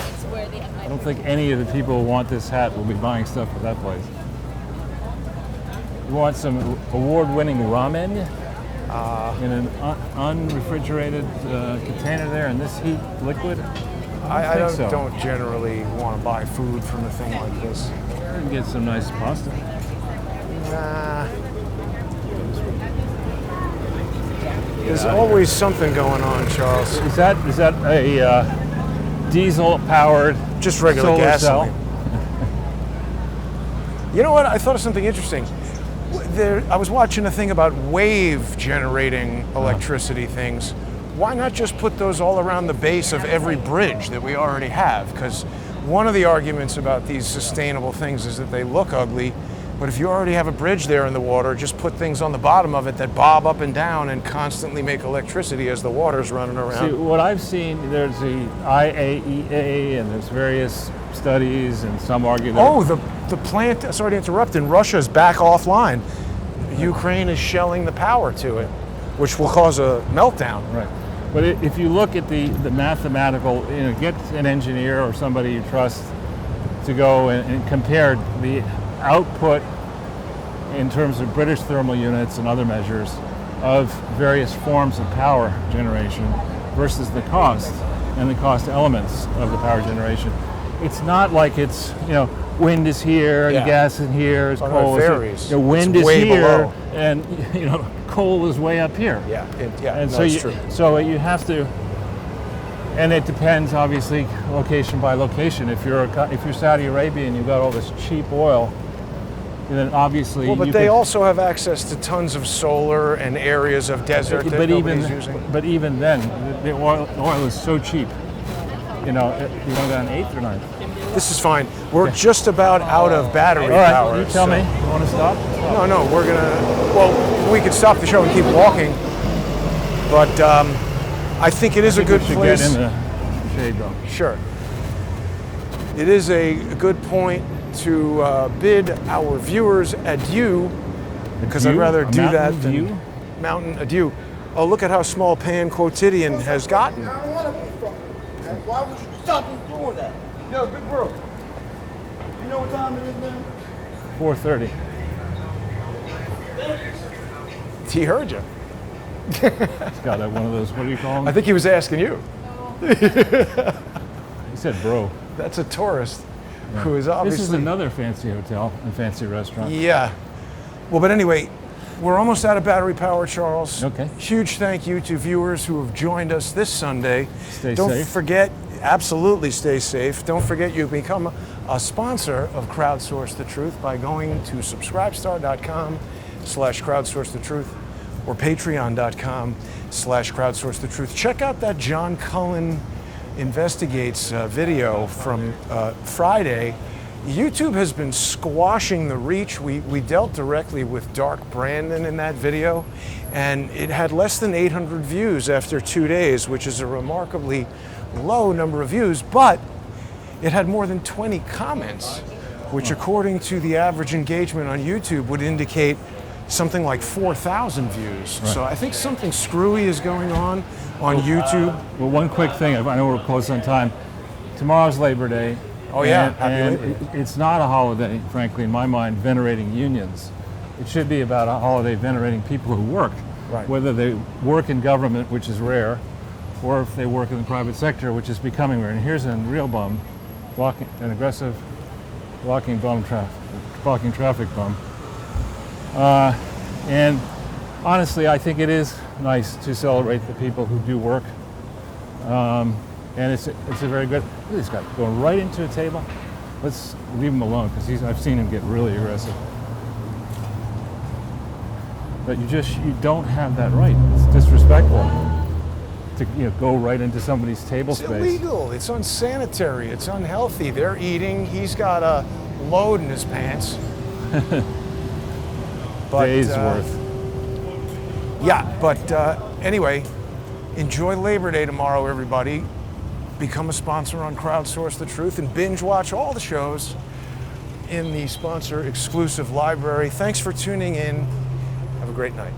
I don't think any of the people who want this hat will be buying stuff at that place. You want some award-winning ramen in an unrefrigerated container there in this heat liquid? I think so. don't generally want to buy food from a thing like this. You can get some nice pasta. Nah. There's always something going on, Charles. Is that a diesel-powered Just regular solar gasoline. cell? You know what? I thought of something interesting. I was watching a thing about wave generating electricity things. Why not just put those all around the base of every bridge that we already have? Because one of the arguments about these sustainable things is that they look ugly, but if you already have a bridge there in the water, just put things on the bottom of it that bob up and down and constantly make electricity as the water's running around. See, what I've seen, there's the IAEA and there's various studies, and some argue that Oh, the plant, sorry to interrupt, in Russia is back offline. Ukraine is shelling the power to it, which will cause a meltdown. right. But if you look at the mathematical, get an engineer or somebody you trust to go and compare the output in terms of British thermal units and other measures of various forms of power generation versus the cost and the cost elements of the power generation. It's not like it's, wind is here, Yeah. and gas is here, Oh, no, coal it is varies. here. Wind It's is way here, below. and coal is way up here. Yeah, And no, so it's true. so you have to, and it depends obviously location by location. If you're Saudi Arabia and you've got all this cheap oil, then obviously Well, but you they could, also have access to tons of solar and areas of desert that nobody's using. but even then, the oil is so cheap. You want to go on 8th or 9th? This is fine. We're just about out of battery All right, power. you tell so- me. You want to stop? No, we're gonna. Well, we could stop the show and keep walking, but I think it is a good We should place. get in the shade though. Sure. It is a good point to bid our viewers adieu, because I'd Adieu? rather A do mountain that than view? mountain adieu. Oh, look at how small Pan Quotidian has gotten. Why would you stop him doing that? Yo, big bro. You know what time it is, man? 4:30. He heard you. It's got one of those. What do you call them? I think he was asking you. He said, "Bro." That's a tourist who is This obviously. is another fancy hotel and fancy restaurant. Yeah. Well, but anyway, we're almost out of battery power, Charles. Okay. Huge thank you to viewers who have joined us this Sunday. Stay Don't safe. forget, absolutely stay safe. Don't forget you become a sponsor of Crowdsource the Truth by going to subscribestar.com/crowdsource the truth, or patreon.com/crowdsource the truth. Check out that John Cullen Investigates video from Friday. YouTube has been squashing the reach. We dealt directly with Dark Brandon in that video, and it had less than 800 views after 2 days, which is a remarkably low number of views, but it had more than 20 comments, which according to the average engagement on YouTube would indicate something like 4,000 views. Right. So I think something screwy is going on YouTube. Well, one quick thing, I know we're close on time. Tomorrow's Labor Day. Oh yeah, and, happy and Labor Day. it's not a holiday, frankly, in my mind, venerating unions. It should be about a holiday venerating people who work. Right. Whether they work in government, which is rare, or if they work in the private sector, which is becoming rare. And here's a real bum, an aggressive walking traffic bum. And honestly, I think it is nice to celebrate the people who do work. And it's a very good, look at this guy going right into a table. Let's leave him alone, because I've seen him get really aggressive. But you don't have that right. It's disrespectful to go right into somebody's table It's space. illegal. It's unsanitary. It's unhealthy. They're eating. He's got a load in his pants. Days worth. Yeah, but anyway, enjoy Labor Day tomorrow, everybody. Become a sponsor on Crowdsource the Truth and binge watch all the shows in the sponsor exclusive library. Thanks for tuning in. Have a great night.